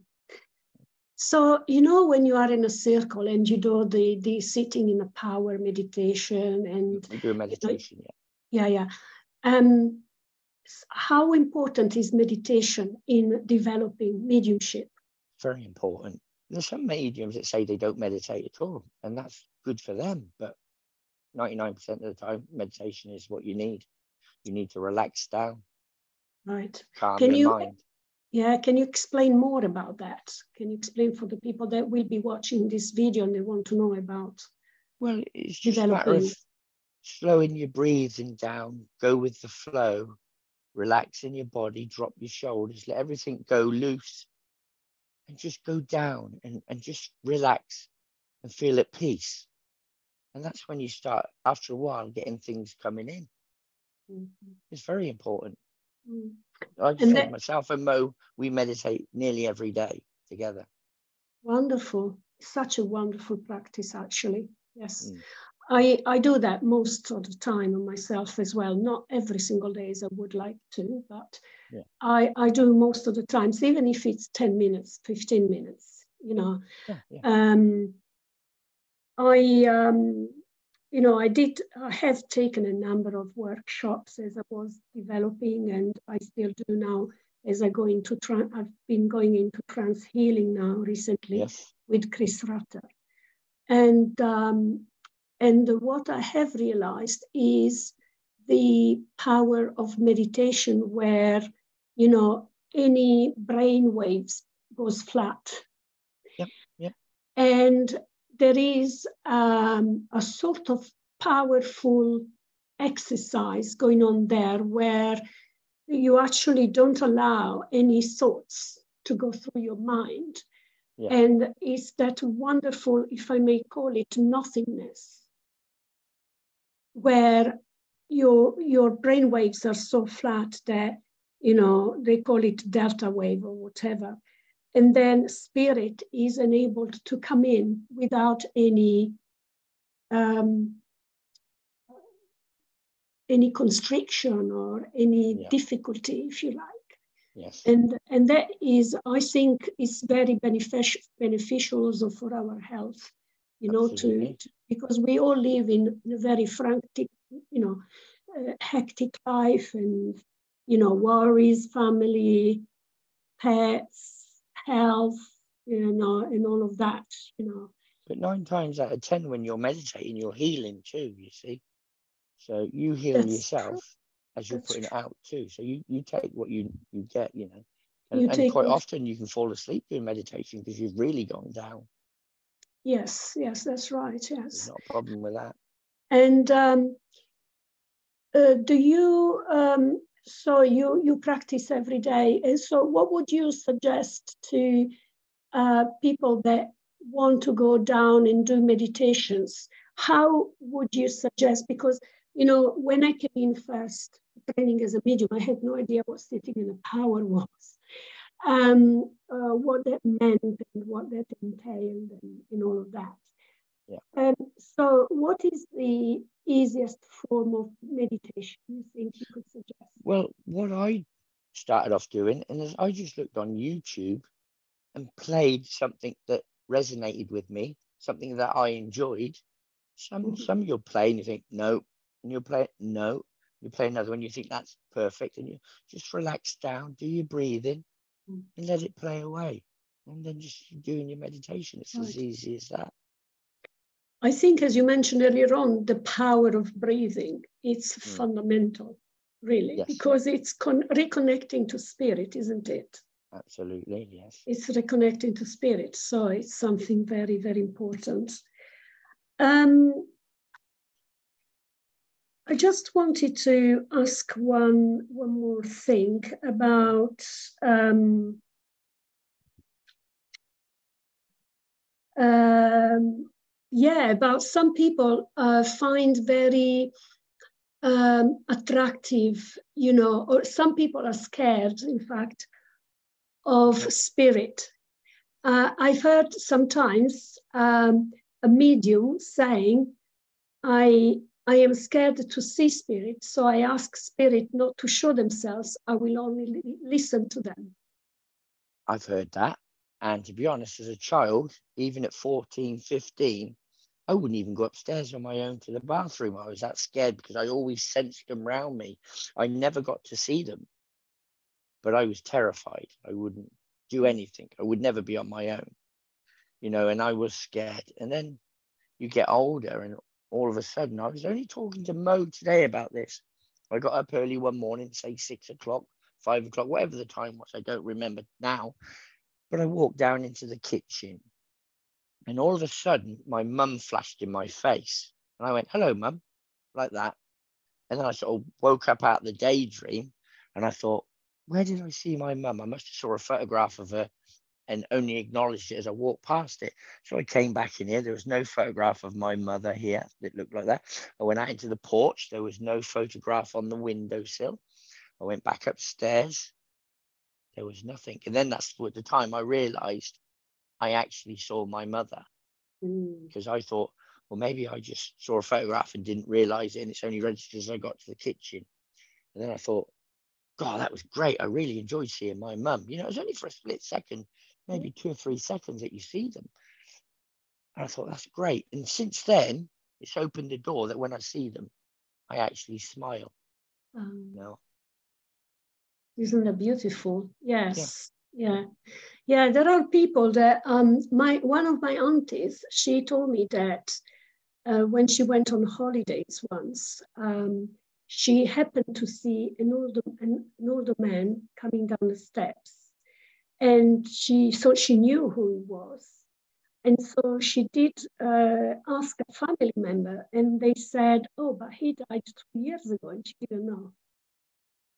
So, you know, when you are in a circle and you do the sitting in a power meditation, and we do a meditation, yeah. How important is meditation in developing mediumship? Very important. There's some mediums that say they don't meditate at all, and that's good for them. But 99% of the time, meditation is what you need. You need to relax down, Right. calm Can your you, mind. yeah, can you explain more about that? Can you explain for the people that will be watching this video and they want to know about Well, it's just a matter of slowing your breathing down, go with the flow, relaxing your body, drop your shoulders, let everything go loose, and just go down and just relax and feel at peace. And that's when you start, after a while, getting things coming in. Mm-hmm. It's very important. Mm. Like I said, myself and Mo, we meditate nearly every day together. Wonderful. Such a wonderful practice, actually. Yes. Mm. I do that most of the time on myself as well. Not every single day as I would like to, but yeah. I do most of the times, even if it's 10 minutes, 15 minutes, you know. I have taken a number of workshops as I was developing, and I still do now as I go into, I've been going into trance healing now recently with Chris Rutter. And what I have realized is the power of meditation where, you know, any brain waves goes flat. Yep. And there is a sort of powerful exercise going on there where you actually don't allow any thoughts to go through your mind. Yeah. And it's that wonderful, if I may call it, nothingness, where your brain waves are so flat that, you know, they call it delta wave or whatever. And then spirit is enabled to come in without any constriction or any difficulty, if you like. Yes. And that is, I think, is very beneficial also for our health, you know, because we all live in a very frantic, you know, hectic life, and, you know, worries, family, pets, health, you know, and all of that, you know. But 9 times out of 10, when you're meditating, you're healing too, you see. So you heal yourself as you're putting it out too. So you take what you get, you know. And quite often you can fall asleep doing meditation because you've really gone down. Yes, that's right, yes. There's not a problem with that. And do you, so you practice every day. And so what would you suggest to people that want to go down and do meditations? How would you suggest? Because, you know, when I came in first training as a medium, I had no idea what sitting in a power was, what that meant and what that entailed and all of that. Yeah. So what is the easiest form of meditation you think you could suggest? Well, what I started off doing, and I just looked on YouTube and played something that resonated with me, something that I enjoyed. Some you'll play and you think, no, and you'll play, no, you play another one, you think that's perfect, and you just relax down, do your breathing, and let it play away. And then just doing your meditation. It's as easy as that. I think, as you mentioned earlier on, the power of breathing, it's fundamental, really, because it's reconnecting to spirit, isn't it? Absolutely, yes. It's reconnecting to spirit, so it's something very, very important. I just wanted to ask one more thing about about some people find very attractive, you know, or some people are scared, in fact, of spirit. I've heard sometimes a medium saying, I am scared to see spirit, so I ask spirit not to show themselves. I will only listen to them. I've heard that. And to be honest, as a child, even at 14, 15, I wouldn't even go upstairs on my own to the bathroom. I was that scared because I always sensed them around me. I never got to see them, but I was terrified. I wouldn't do anything. I would never be on my own. you know, and I was scared. And then you get older, and all of a sudden, I was only talking to Mo today about this. I got up early one morning, say 6 o'clock, 5 o'clock, whatever the time was, I don't remember now. But I walked down into the kitchen, and all of a sudden, my mum flashed in my face. And I went, hello, Mum, like that. And then I sort of woke up out of the daydream, and I thought, where did I see my mum? I must have saw a photograph of her and only acknowledged it as I walked past it. So I came back in here. There was no photograph of my mother here that looked like that. I went out into the porch. There was no photograph on the windowsill. I went back upstairs. There was nothing. And then that's at the time I realized I actually saw my mother, because I thought, well, maybe I just saw a photograph and didn't realize it, and it's only registered as I got to the kitchen. And then I thought, God, that was great. I really enjoyed seeing my mum. You know, it was only for a split second, maybe 2 or 3 seconds that you see them. And I thought, that's great. And since then, it's opened the door that when I see them, I actually smile. You know? Isn't that beautiful? Yes. Yeah. Yeah, there are people that one of my aunties, she told me that when she went on holidays once, she happened to see an older man coming down the steps, and she thought she knew who he was. And so she did ask a family member, and they said, oh, but he died 2 years ago, and she didn't know.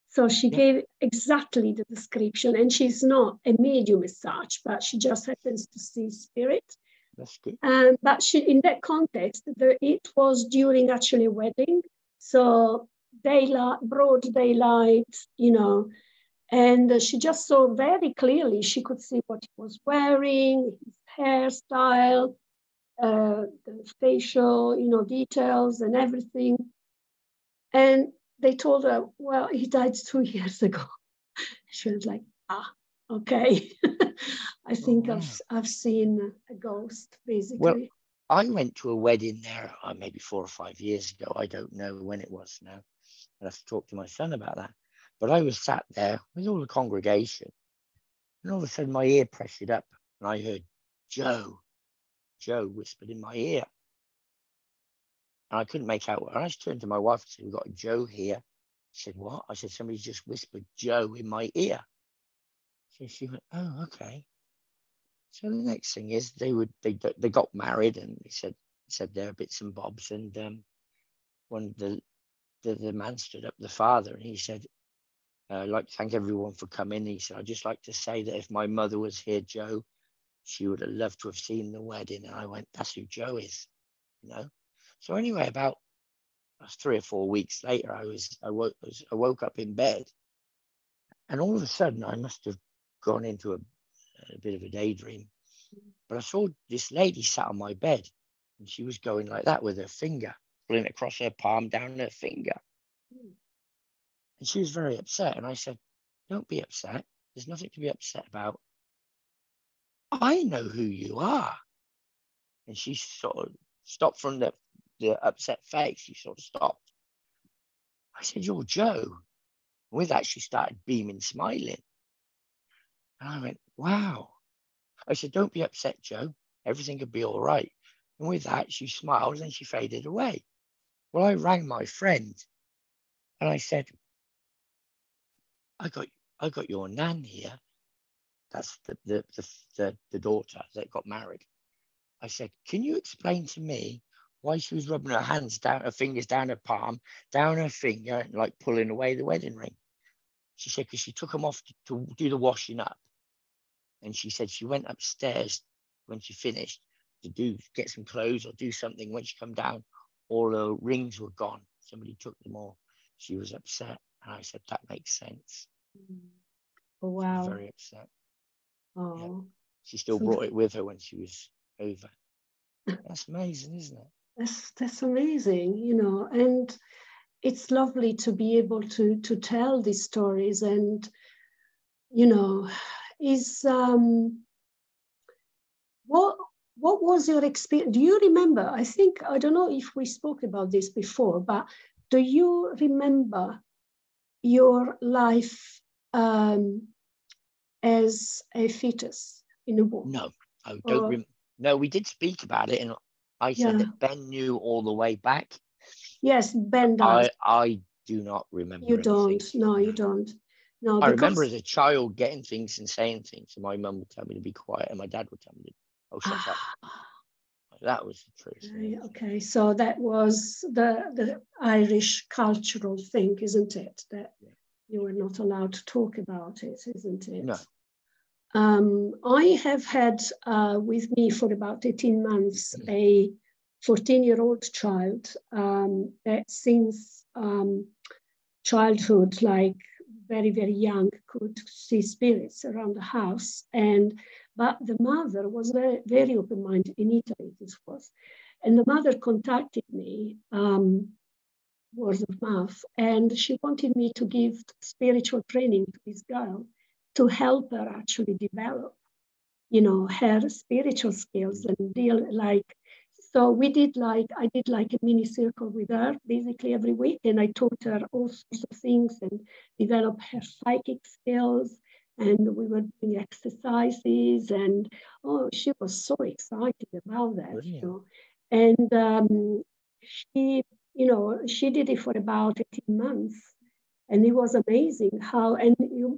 So she gave exactly the description, and she's not a medium as such, but she just happens to see spirit. That's good. But she, in that context, it was during actually a wedding, so daylight, broad daylight, you know, and she just saw very clearly. She could see what he was wearing, his hairstyle, the facial, you know, details and everything, and they told her, well, he died 2 years ago. She was like, okay. I think I've seen a ghost, basically. Well, I went to a wedding there maybe 4 or 5 years ago. I don't know when it was now. I'll have to talk to my son about that. But I was sat there with all the congregation, and all of a sudden my ear pressured up, and I heard Joe. Joe whispered in my ear. And I couldn't make out. And I just turned to my wife and said, we've got Joe here. She said, what? I said, somebody just whispered Joe in my ear. So she went, oh, okay. So the next thing is they got married, and they said their bits and bobs. And when the man stood up, the father, and he said, I'd like to thank everyone for coming. He said, I'd just like to say that if my mother was here, Joe, she would have loved to have seen the wedding. And I went, that's who Joe is, you know? So anyway, about 3 or 4 weeks later, I woke up in bed, and all of a sudden I must have gone into a bit of a daydream, but I saw this lady sat on my bed, and she was going like that with her finger, pulling it across her palm, down her finger. And she was very upset. And I said, don't be upset. There's nothing to be upset about. I know who you are. And she sort of stopped from the upset face. She sort of stopped. I said, you're Joe. And with that, she started beaming, smiling. And I went, wow. I said, don't be upset, Joe. Everything could be all right. And with that, she smiled, and she faded away. Well, I rang my friend, and I said, I got your nan here. That's the daughter that got married. I said, can you explain to me why she was rubbing her fingers down her palm, down her finger, and like pulling away the wedding ring? She said, because she took them off to do the washing up. And she said she went upstairs when she finished to get some clothes or do something. When she come down, all her rings were gone. Somebody took them all. She was upset. And I said, that makes sense. Oh, wow. She was very upset. Oh. Yeah. She still brought it with her when she was over. That's amazing, isn't it? That's amazing, you know, and it's lovely to be able to tell these stories. And, you know, what was your experience? Do you remember? I don't know if we spoke about this before, but do you remember your life as a fetus in a womb? No, I don't remember. No, we did speak about it, and I said that Ben knew all the way back. Yes, Ben does. I do not remember. You anything. don't. No, you don't. No, I remember as a child getting things and saying things, and my mum would tell me to be quiet, and my dad would tell me to, "Oh, shut up." That was the truth. Okay, so that was the Irish cultural thing, isn't it? That you were not allowed to talk about it, isn't it? No. I have had with me for about 18 months a 14-year-old child that since childhood, like very, very young, could see spirits around the house. But the mother was very, very open-minded. In Italy, this was. And the mother contacted me, word of mouth, and she wanted me to give spiritual training to this girl to help her actually develop, her spiritual skills and deal like. So I did like a mini circle with her basically every week, and I taught her all sorts of things and developed her psychic skills. And we were doing exercises, and she was so excited about that, And she did it for about 18 months, and it was amazing how. And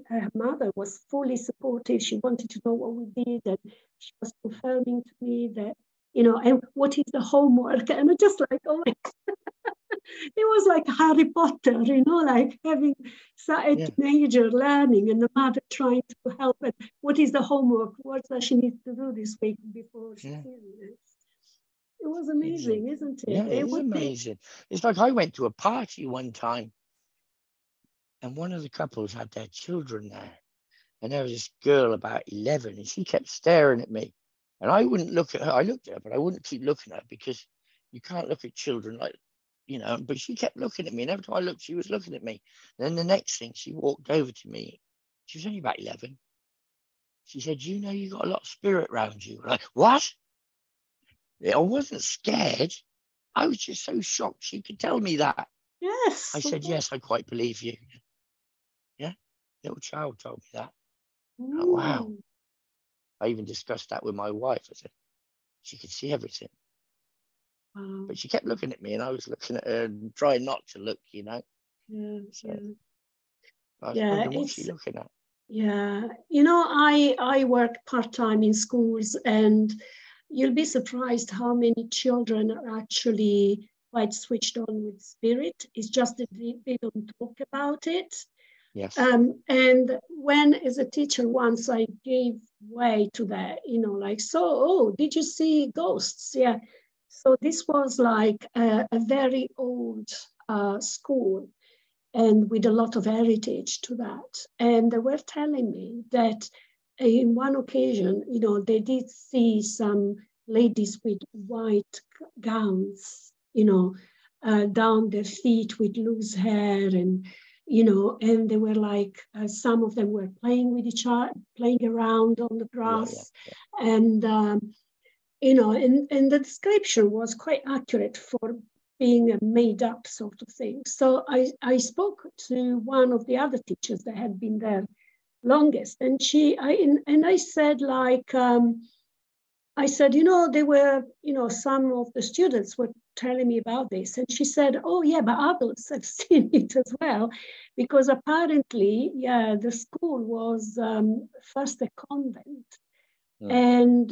her mother was fully supportive. She wanted to know what we did, and she was confirming to me that, and what is the homework? And I'm just like, oh my God. It was like Harry Potter, like having a teenager learning and the mother trying to help. And what is the homework? What does she need to do this week before she sees it? It was amazing, isn't it? Yeah, it was amazing. It's like I went to a party one time, and one of the couples had their children there. And there was this girl about 11, and she kept staring at me. And I wouldn't look at her. I looked at her, but I wouldn't keep looking at her because you can't look at children like, but she kept looking at me. And every time I looked, she was looking at me. And then the next thing, she walked over to me. She was only about 11. She said, "You know, you got a lot of spirit around you." I'm like, what? I wasn't scared. I was just so shocked she could tell me that. Yes. I said, "Yes, I quite believe you." Yeah. Little child told me that. Oh, wow. I even discussed that with my wife. I said, she could see everything. Wow. But she kept looking at me, and I was looking at her and trying not to look, Yeah. So I was wondering what she's looking at. Yeah. I work part-time in schools, and you'll be surprised how many children are actually quite switched on with spirit. It's just that they don't talk about it. Yes. And when, as a teacher, once I gave way to that, did you see ghosts? Yeah. So this was like a very old school, and with a lot of heritage to that. And they were telling me that in one occasion, they did see some ladies with white gowns, down their feet with loose hair, and and they were like, some of them were playing with each other, playing around on the grass. And, and the description was quite accurate for being a made up sort of thing. So I spoke to one of the other teachers that had been there longest. And I said, they were, some of the students were telling me about this. And she said, oh, yeah, but adults have seen it as well. Because apparently, the school was first a convent. And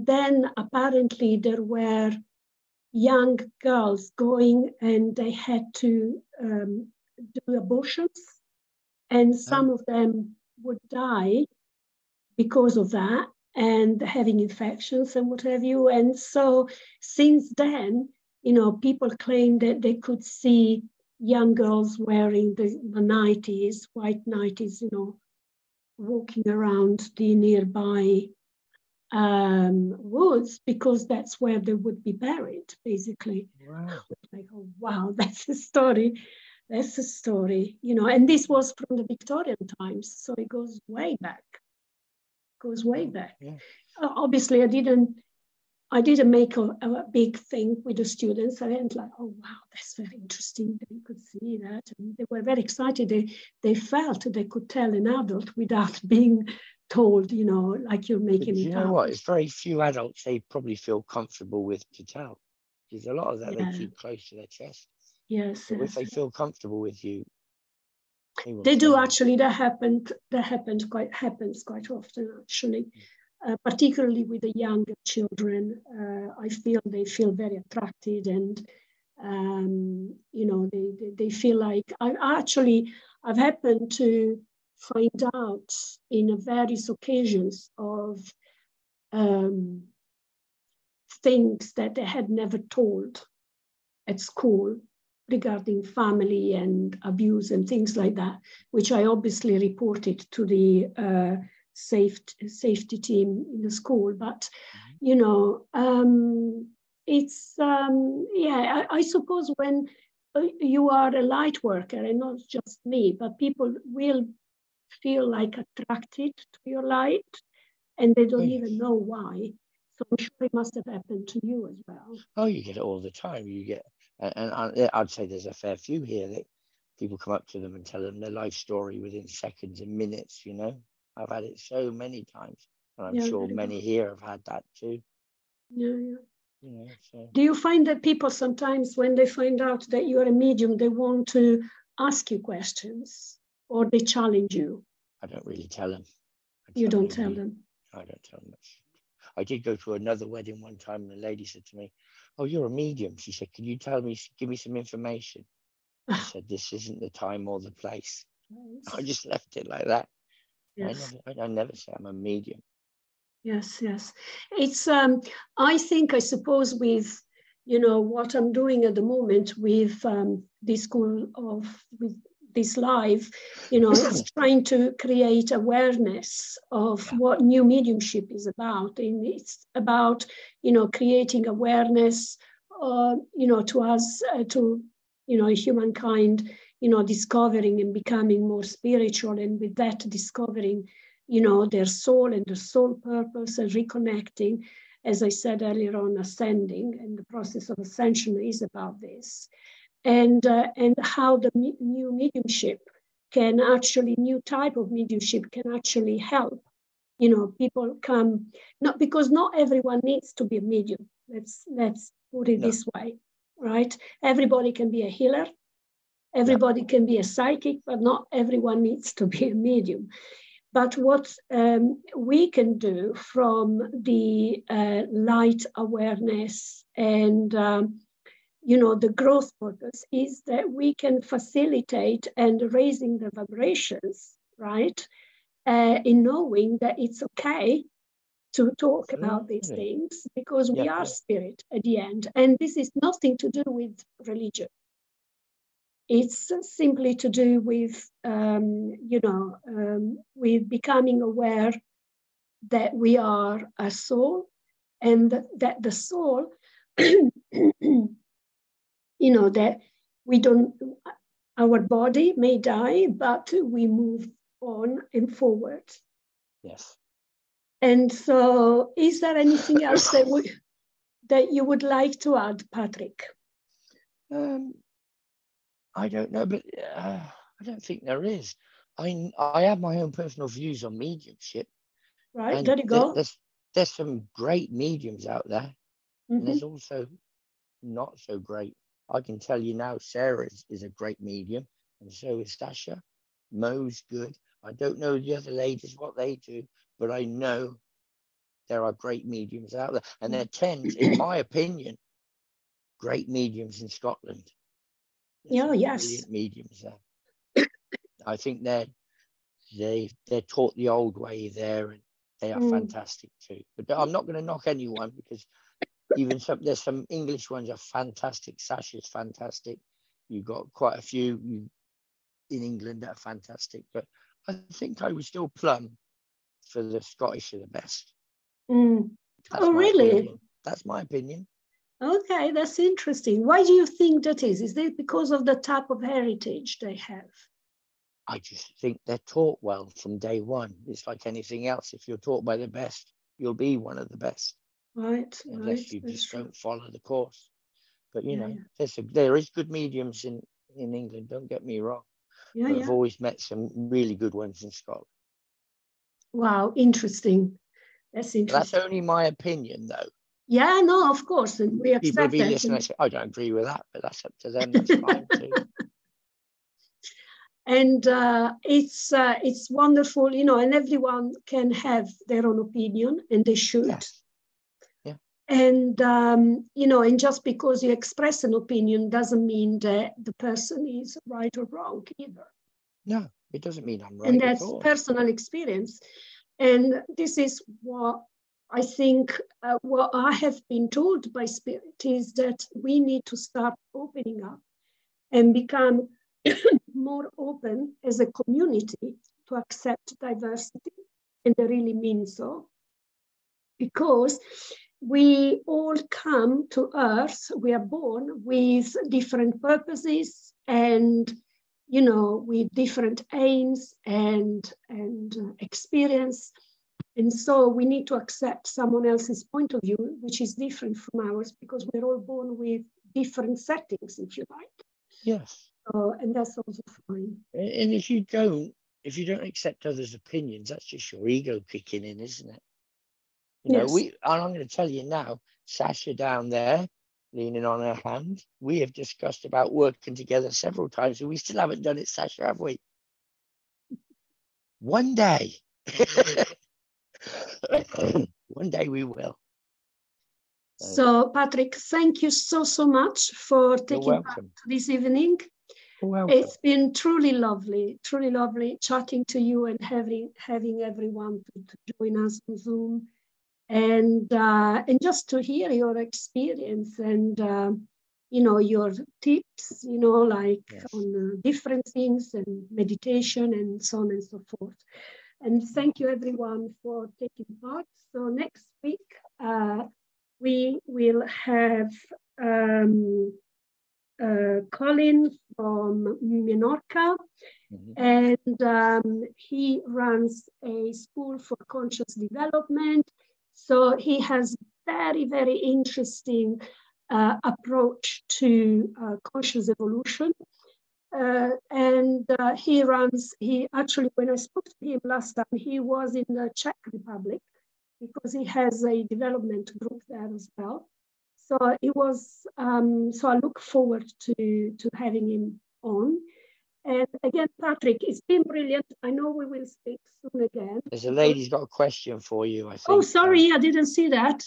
then apparently there were young girls going, and they had to do abortions. And some of them would die because of that, and having infections and what have you. And so since then, people claim that they could see young girls wearing the nighties, white nighties, walking around the nearby woods, because that's where they would be buried, basically. Wow. Like, oh, wow, that's a story. That's a story, and this was from the Victorian times, so it goes way back. Yeah. Obviously, I didn't make a big thing with the students. I went like, oh, wow, that's very interesting. They could see that. And they were very excited. They felt they could tell an adult without being told, you know, like you're making But it you know up. what? It's very few adults they probably feel comfortable with to tell. Because a lot of that they Yeah. keep close to their chest. Yes, So if yes. they feel comfortable with you, They do tell you. actually. Happens quite often actually, particularly with the younger children. I feel they feel very attracted, and you know, they feel like I've happened to find out in various occasions of things that they had never told at school regarding family and abuse and things like that, which I obviously reported to the safety team in the school. But, you know, it's, yeah, I suppose when you are a light worker, and not just me, but people will feel like attracted to your light, and they don't even know why. So I'm sure it must have happened to you as well. Oh, you get it all the time. You get, and I'd say there's a fair few here that people come up to them and tell them their life story within seconds and minutes. You know, I've had it so many times, and I'm sure many here have had that too. Yeah, yeah. You know, so. Do you find that people sometimes, when they find out that you are a medium, they want to ask you questions, or they challenge you? I don't really tell them. You don't tell them? I don't tell them much. I did go to another wedding one time, and the lady said to me, "Oh, you're a medium." She said, "Can you give me some information?" I said, "This isn't the time or the place." Nice. I just left it like that. Yes. I never say I'm a medium. Yes, yes. It's, I suppose with, you know, what I'm doing at the moment with this school with this live, you know, it's trying to create awareness of what new mediumship is about. And it's about, you know, creating awareness, you know, to us, to, you know, humankind, you know, discovering and becoming more spiritual. And with that, discovering, you know, their soul and their soul purpose, and reconnecting, as I said earlier on, ascending, and the process of ascension is about this. And how the new mediumship can actually, new type of mediumship can actually help, you know, people come, not because not everyone needs to be a medium. Let's put it this way, right? Everybody can be a healer. Everybody can be a psychic, but not everyone needs to be a medium. But what we can do from the light awareness and, you know, the growth purpose is that we can facilitate and raising the vibrations, right? In knowing that it's okay to talk about these things, because we are spirit at the end. And this is nothing to do with religion. It's simply to do with, you know, with becoming aware that we are a soul, and that the soul, you know, that we don't, our body may die, but we move on and forward. Yes. And so, is there anything else that you would like to add, Patrick? I don't know, but I don't think there is. I have my own personal views on mediumship. Right, there you go. There's some great mediums out there, and there's also not so great. I can tell you now, Sarah is a great medium, and so is Sasha. Mo's good. I don't know the other ladies what they do, but I know there are great mediums out there, and there tend, in my opinion, great mediums in Scotland. Brilliant mediums there. I think they're taught the old way there, and they are fantastic too. But I'm not going to knock anyone, because even there's some English ones are fantastic. Sasha's fantastic. You've got quite a few in England that are fantastic. But I think I would still plumb for the Scottish are the best. Oh, really? Opinion. That's my opinion. Okay, that's interesting. Why do you think that is? Is it because of the type of heritage they have? I just think they're taught well from day one. It's like anything else. If you're taught by the best, you'll be one of the best. Right. Unless you just don't follow the course. But, you know, there is good mediums in England, don't get me wrong. But I've always met some really good ones in Scotland. Wow, interesting. That's interesting. That's only my opinion, though. Yeah, no, of course, and we People will accept be that. listening and say, I don't agree with that, but that's up to them. That's fine too. And it's wonderful, you know, and everyone can have their own opinion, and they should. Yes. Yeah. And, you know, and just because you express an opinion doesn't mean that the person is right or wrong either. No, it doesn't mean I'm right. And that's at all. personal experience. And this is what I think, what I have been told by Spirit is that we need to start opening up and become more open as a community to accept diversity, and I really mean so, because we all come to Earth, we are born with different purposes and, you know, with different aims and experience. And so we need to accept someone else's point of view, which is different from ours, because we're all born with different settings, if you like. Yes. And that's also fine. And if you don't accept others' opinions, that's just your ego kicking in, isn't it? You know, Yes. and I'm going to tell you now, Sasha down there, leaning on her hand, we have discussed about working together several times, and we still haven't done it, Sasha, have we? One day. One day we will. So, Patrick, thank you so much for taking part this evening. You're welcome. It's been truly lovely chatting to you and having everyone to join us on Zoom, and just to hear your experience and you know, your tips, you know, like on different things and meditation and so on and so forth. And thank you everyone for taking part. So next week we will have Colin from Menorca, and he runs a school for conscious development. So he has very interesting approach to conscious evolution. And he actually, when I spoke to him last time, he was in the Czech Republic because he has a development group there as well. So it was, so I look forward to having him on. And again, Patrick, it's been brilliant. I know we will speak soon again. There's a lady's got a question for you, I think. Oh, sorry, I didn't see that.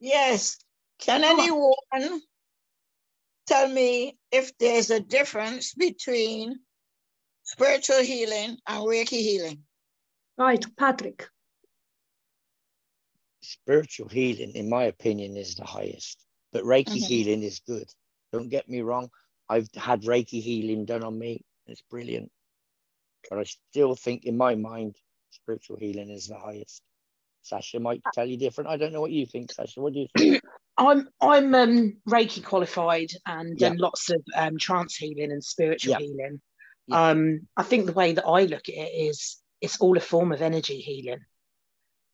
Yes. Can anyone tell me if there's a difference between spiritual healing and Reiki healing? Right, Patrick. Spiritual healing, in my opinion, is the highest, but Reiki healing is good. Don't get me wrong. I've had Reiki healing done on me. It's brilliant. But I still think, in my mind, spiritual healing is the highest. Sasha might tell you different. I don't know what you think, Sasha. What do you think? I'm Reiki qualified and done lots of trance healing and spiritual healing. I think the way that I look at it is it's all a form of energy healing.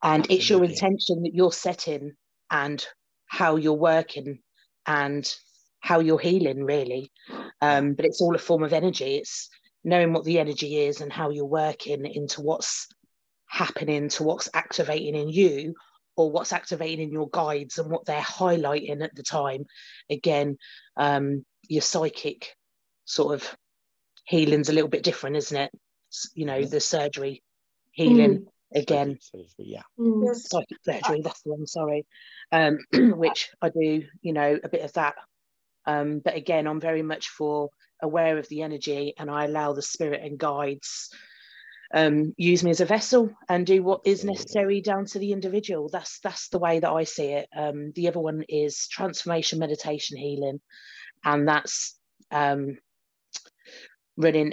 And it's your intention that you're setting and how you're working and how you're healing, really. But it's all a form of energy. It's knowing what the energy is and how you're working into what's happening, to what's activating in you or what's activating in your guides and what they're highlighting at the time. Again, your psychic sort of healing's a little bit different, isn't it? You know, the surgery healing. Again, psychic surgery, that's the one, sorry, which I do, you know, a bit of that. But again, I'm very much aware of the energy, and I allow the spirit and guides use me as a vessel and do what is necessary down to the individual. That's the way that I see it. The other one is transformation meditation healing, and that's running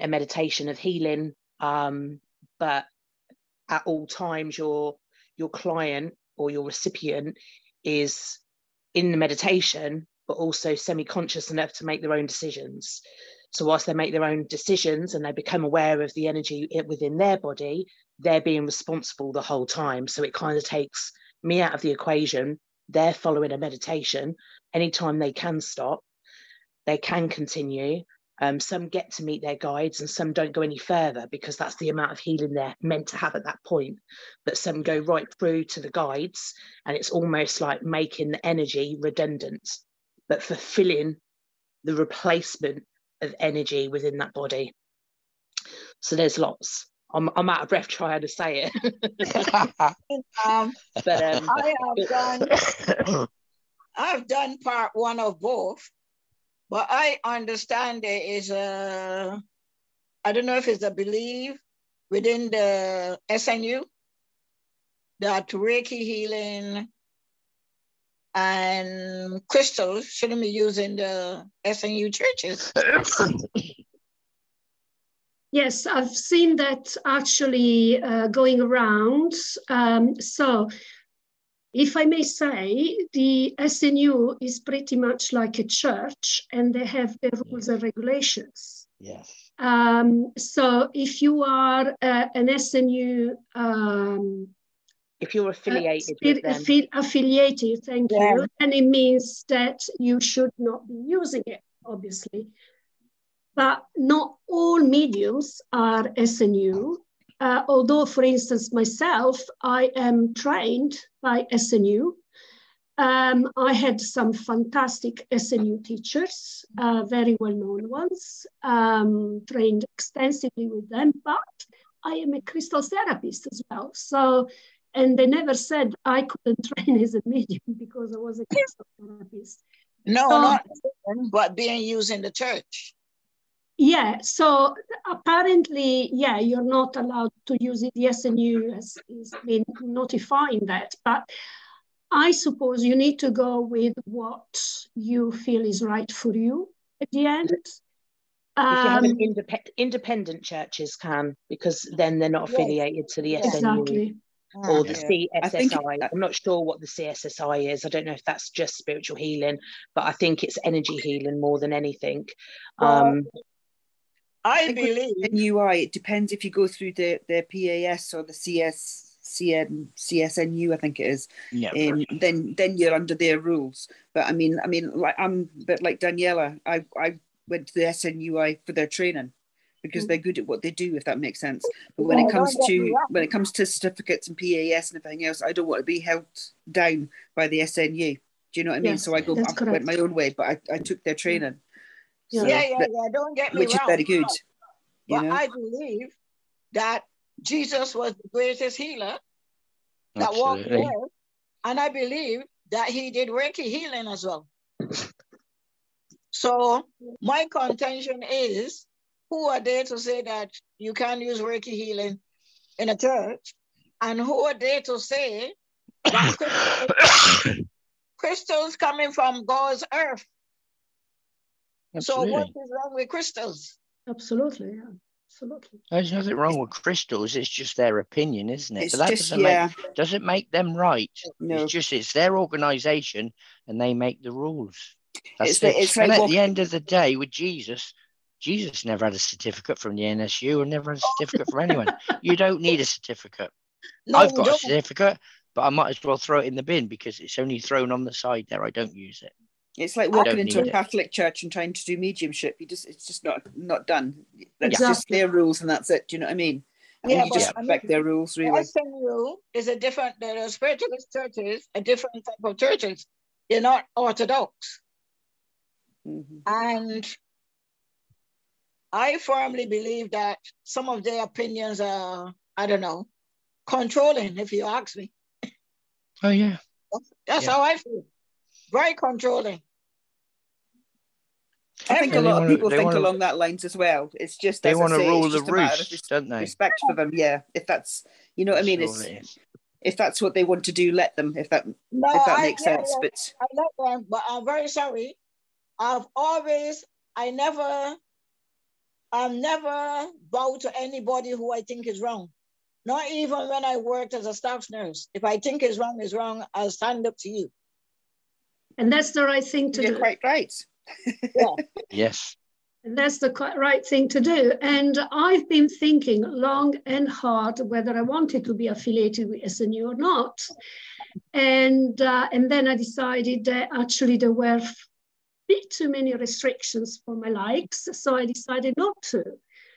a meditation of healing, but at all times your client or your recipient is in the meditation, but also semi-conscious enough to make their own decisions. So whilst they make their own decisions and they become aware of the energy within their body, they're being responsible the whole time. So it kind of takes me out of the equation. They're following a meditation. Anytime they can stop, they can continue. Some get to meet their guides and some don't go any further because that's the amount of healing they're meant to have at that point. But some go right through to the guides, and it's almost like making the energy redundant, but fulfilling the replacement of energy within that body. So there's lots. I'm out of breath trying to say it. But I've done part one of both, but I understand there is a, I don't know if it's a belief within the SNU that Reiki healing and crystals shouldn't be used in the SNU churches. Yes, I've seen that actually going around. So if I may say, the SNU is pretty much like a church, and they have their rules and regulations. Yes. So if you are an SNU, if you're affiliated with them, affiliated, thank you, and it means that you should not be using it, obviously. But not all mediums are SNU. Although, for instance, myself, I am trained by SNU. I had some fantastic SNU teachers, very well-known ones, trained extensively with them, but I am a crystal therapist as well. So, and they never said I couldn't train as a medium because I was a crystal therapist. No, not but being used in the church. Yeah, so apparently, yeah, you're not allowed to use it. The SNU has been notifying that, but I suppose you need to go with what you feel is right for you at the end. If you have an independent churches can, because then they're not affiliated to the SNU. Exactly. Or the CSSI. I'm not sure what the CSSI is. I don't know if that's just spiritual healing, but I think it's energy healing more than anything. I believe NUI, it depends if you go through the PAS or the CSNU, I think it is. Yeah. Then you're under their rules. But I mean, like I'm a bit like Daniela. I went to the SNUI for their training because they're good at what they do, if that makes sense. But when it comes to certificates and PAS and everything else, I don't want to be held down by the SNU. Do you know what I mean? Yes, so I went my own way, but I took their training. Yeah, don't get me which wrong. Is very good. But I believe that Jesus was the greatest healer that walked the earth, and I believe that he did Reiki healing as well. So my contention is, who are they to say that you can't use Reiki healing in a church? And who are they to say that crystals coming from God's earth? Absolutely. So what is wrong with crystals? Absolutely, yeah. Absolutely. There's nothing wrong with crystals. It's just their opinion, isn't it? It's but that just, doesn't make them right. No. It's their organisation and they make the rules. That's it's and like at the end of the day, with Jesus never had a certificate from the NSU and never had a certificate from anyone. You don't need a certificate. No, I've got a certificate, but I might as well throw it in the bin because it's only thrown on the side there. I don't use it. It's like walking into a Catholic church and trying to do mediumship. It's just not done. That's just their rules and that's it. Do you know what I mean? And you just respect their rules, really. SNU is a different, the spiritualist churches, a different type of churches. They're not orthodox. Mm-hmm. And I firmly believe that some of their opinions are, I don't know, controlling, if you ask me. Oh, yeah. That's how I feel. Very controlling. I think a lot of people think along that lines as well. It's just, they want to rule the roost, don't they? Respect for them, yeah. If that's, you know what I mean? If that's what they want to do, let them. If that makes sense. But I let them, but I'm very sorry. I never bow to anybody who I think is wrong. Not even when I worked as a staff nurse. If I think is wrong, I'll stand up to you. And that's the right thing to do. You're quite right. Yeah. Yes. And that's the right thing to do. And I've been thinking long and hard whether I wanted to be affiliated with SNU or not. And then I decided that actually there were bit too many restrictions for my likes, so I decided not to.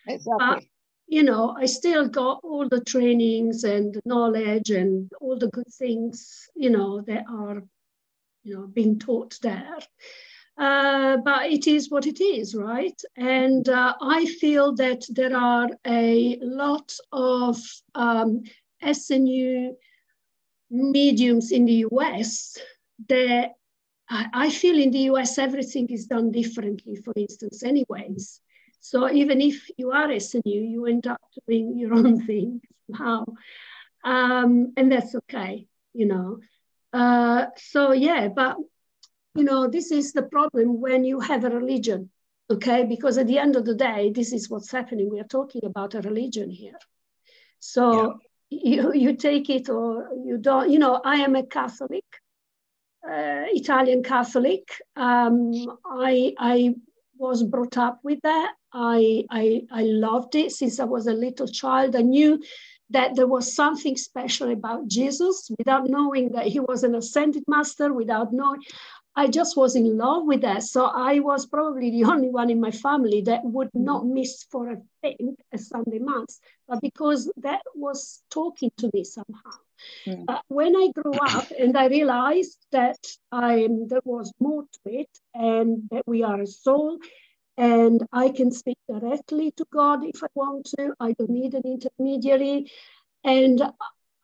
Exactly. You know, I still got all the trainings and knowledge and all the good things, you know, that are, you know, being taught there. But it is what it is, right? And I feel that there are a lot of SNU mediums in the US that I feel in the US everything is done differently, for instance, anyways. So even if you are SNU, you end up doing your own thing somehow. And that's okay, you know. So yeah, but you know, this is the problem when you have a religion, okay? Because at the end of the day, this is what's happening. We are talking about a religion here. So you take it or you don't. You know, I am a Catholic, Italian Catholic. I was brought up with that. I loved it since I was a little child. I knew that there was something special about Jesus without knowing that he was an ascended master, without knowing. I just was in love with that. So I was probably the only one in my family that would not miss for a thing a Sunday Mass, but because that was talking to me somehow. But when I grew up and I realized that there was more to it and that we are a soul and I can speak directly to God if I want to, I don't need an intermediary. And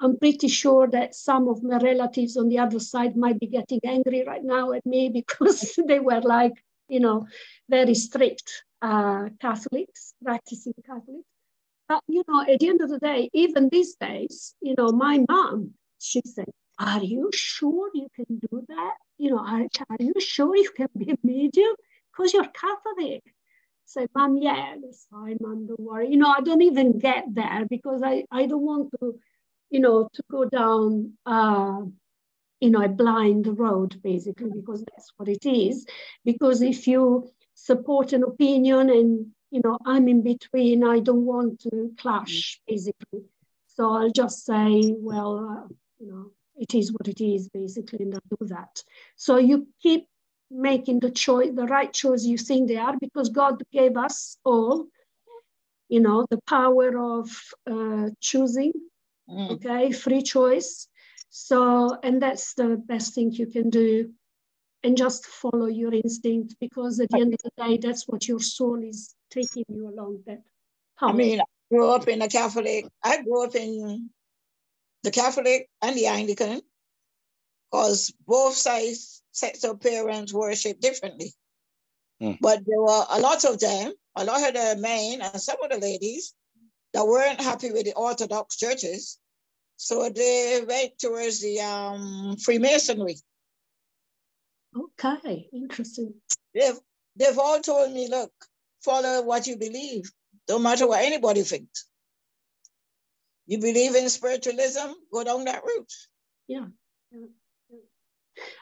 I'm pretty sure that some of my relatives on the other side might be getting angry right now at me because they were like, you know, very strict Catholics, practicing Catholics. But, you know, at the end of the day, even these days, you know, my mom, she said, are you sure you can do that? You know, are you sure you can be a medium? Because you're Catholic. I said, Mom, yeah, that's fine, Mom, don't worry. You know, I don't even get there because I don't want to, you know, to go down, you know, a blind road, basically, because that's what it is. Because if you support an opinion and, you know, I'm in between, I don't want to clash, basically. So I'll just say, well, you know, it is what it is, basically, and I'll do that. So you keep making the choice, the right choice you think they are, because God gave us all, you know, the power of choosing, okay, free choice. So, and that's the best thing you can do, and just follow your instinct, because at the end of the day, that's what your soul is taking you along that path. I mean, I grew up in the Catholic and the Anglican, because both sets of parents worship differently. But there were a lot of them, a lot of the men and some of the ladies that weren't happy with the Orthodox churches. So they went towards the Freemasonry. Okay, interesting. They've all told me, look, follow what you believe. Don't matter what anybody thinks. You believe in spiritualism, go down that route. Yeah.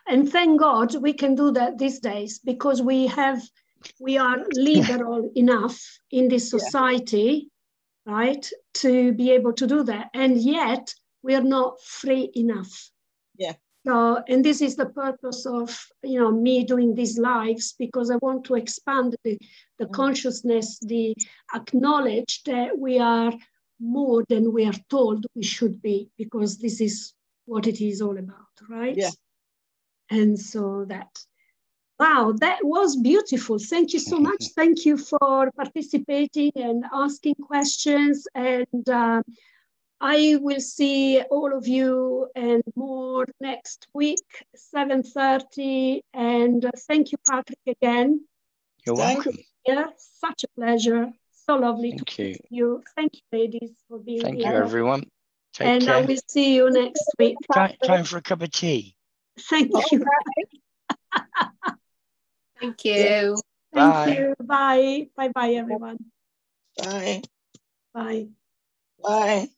And thank God we can do that these days, because we are liberal enough in this society, right, to be able to do that. And yet we are not free enough. Yeah. So, and this is the purpose of, you know, me doing these lives, because I want to expand the consciousness, the acknowledge that we are more than we are told we should be, because this is what it is all about, right? Yeah. And so wow, that was beautiful. Thank you so much. Thank you for participating and asking questions. And I will see all of you and more next week, 7:30. And thank you, Patrick, again. You're welcome. Yeah, such a pleasure. So lovely to meet you. Thank you, ladies, for being here. Thank you, everyone. Take care. I will see you next week. Time for a cup of tea. Thank you. Thank you. Thank you. Bye. Bye-bye, everyone. Bye. Bye. Bye.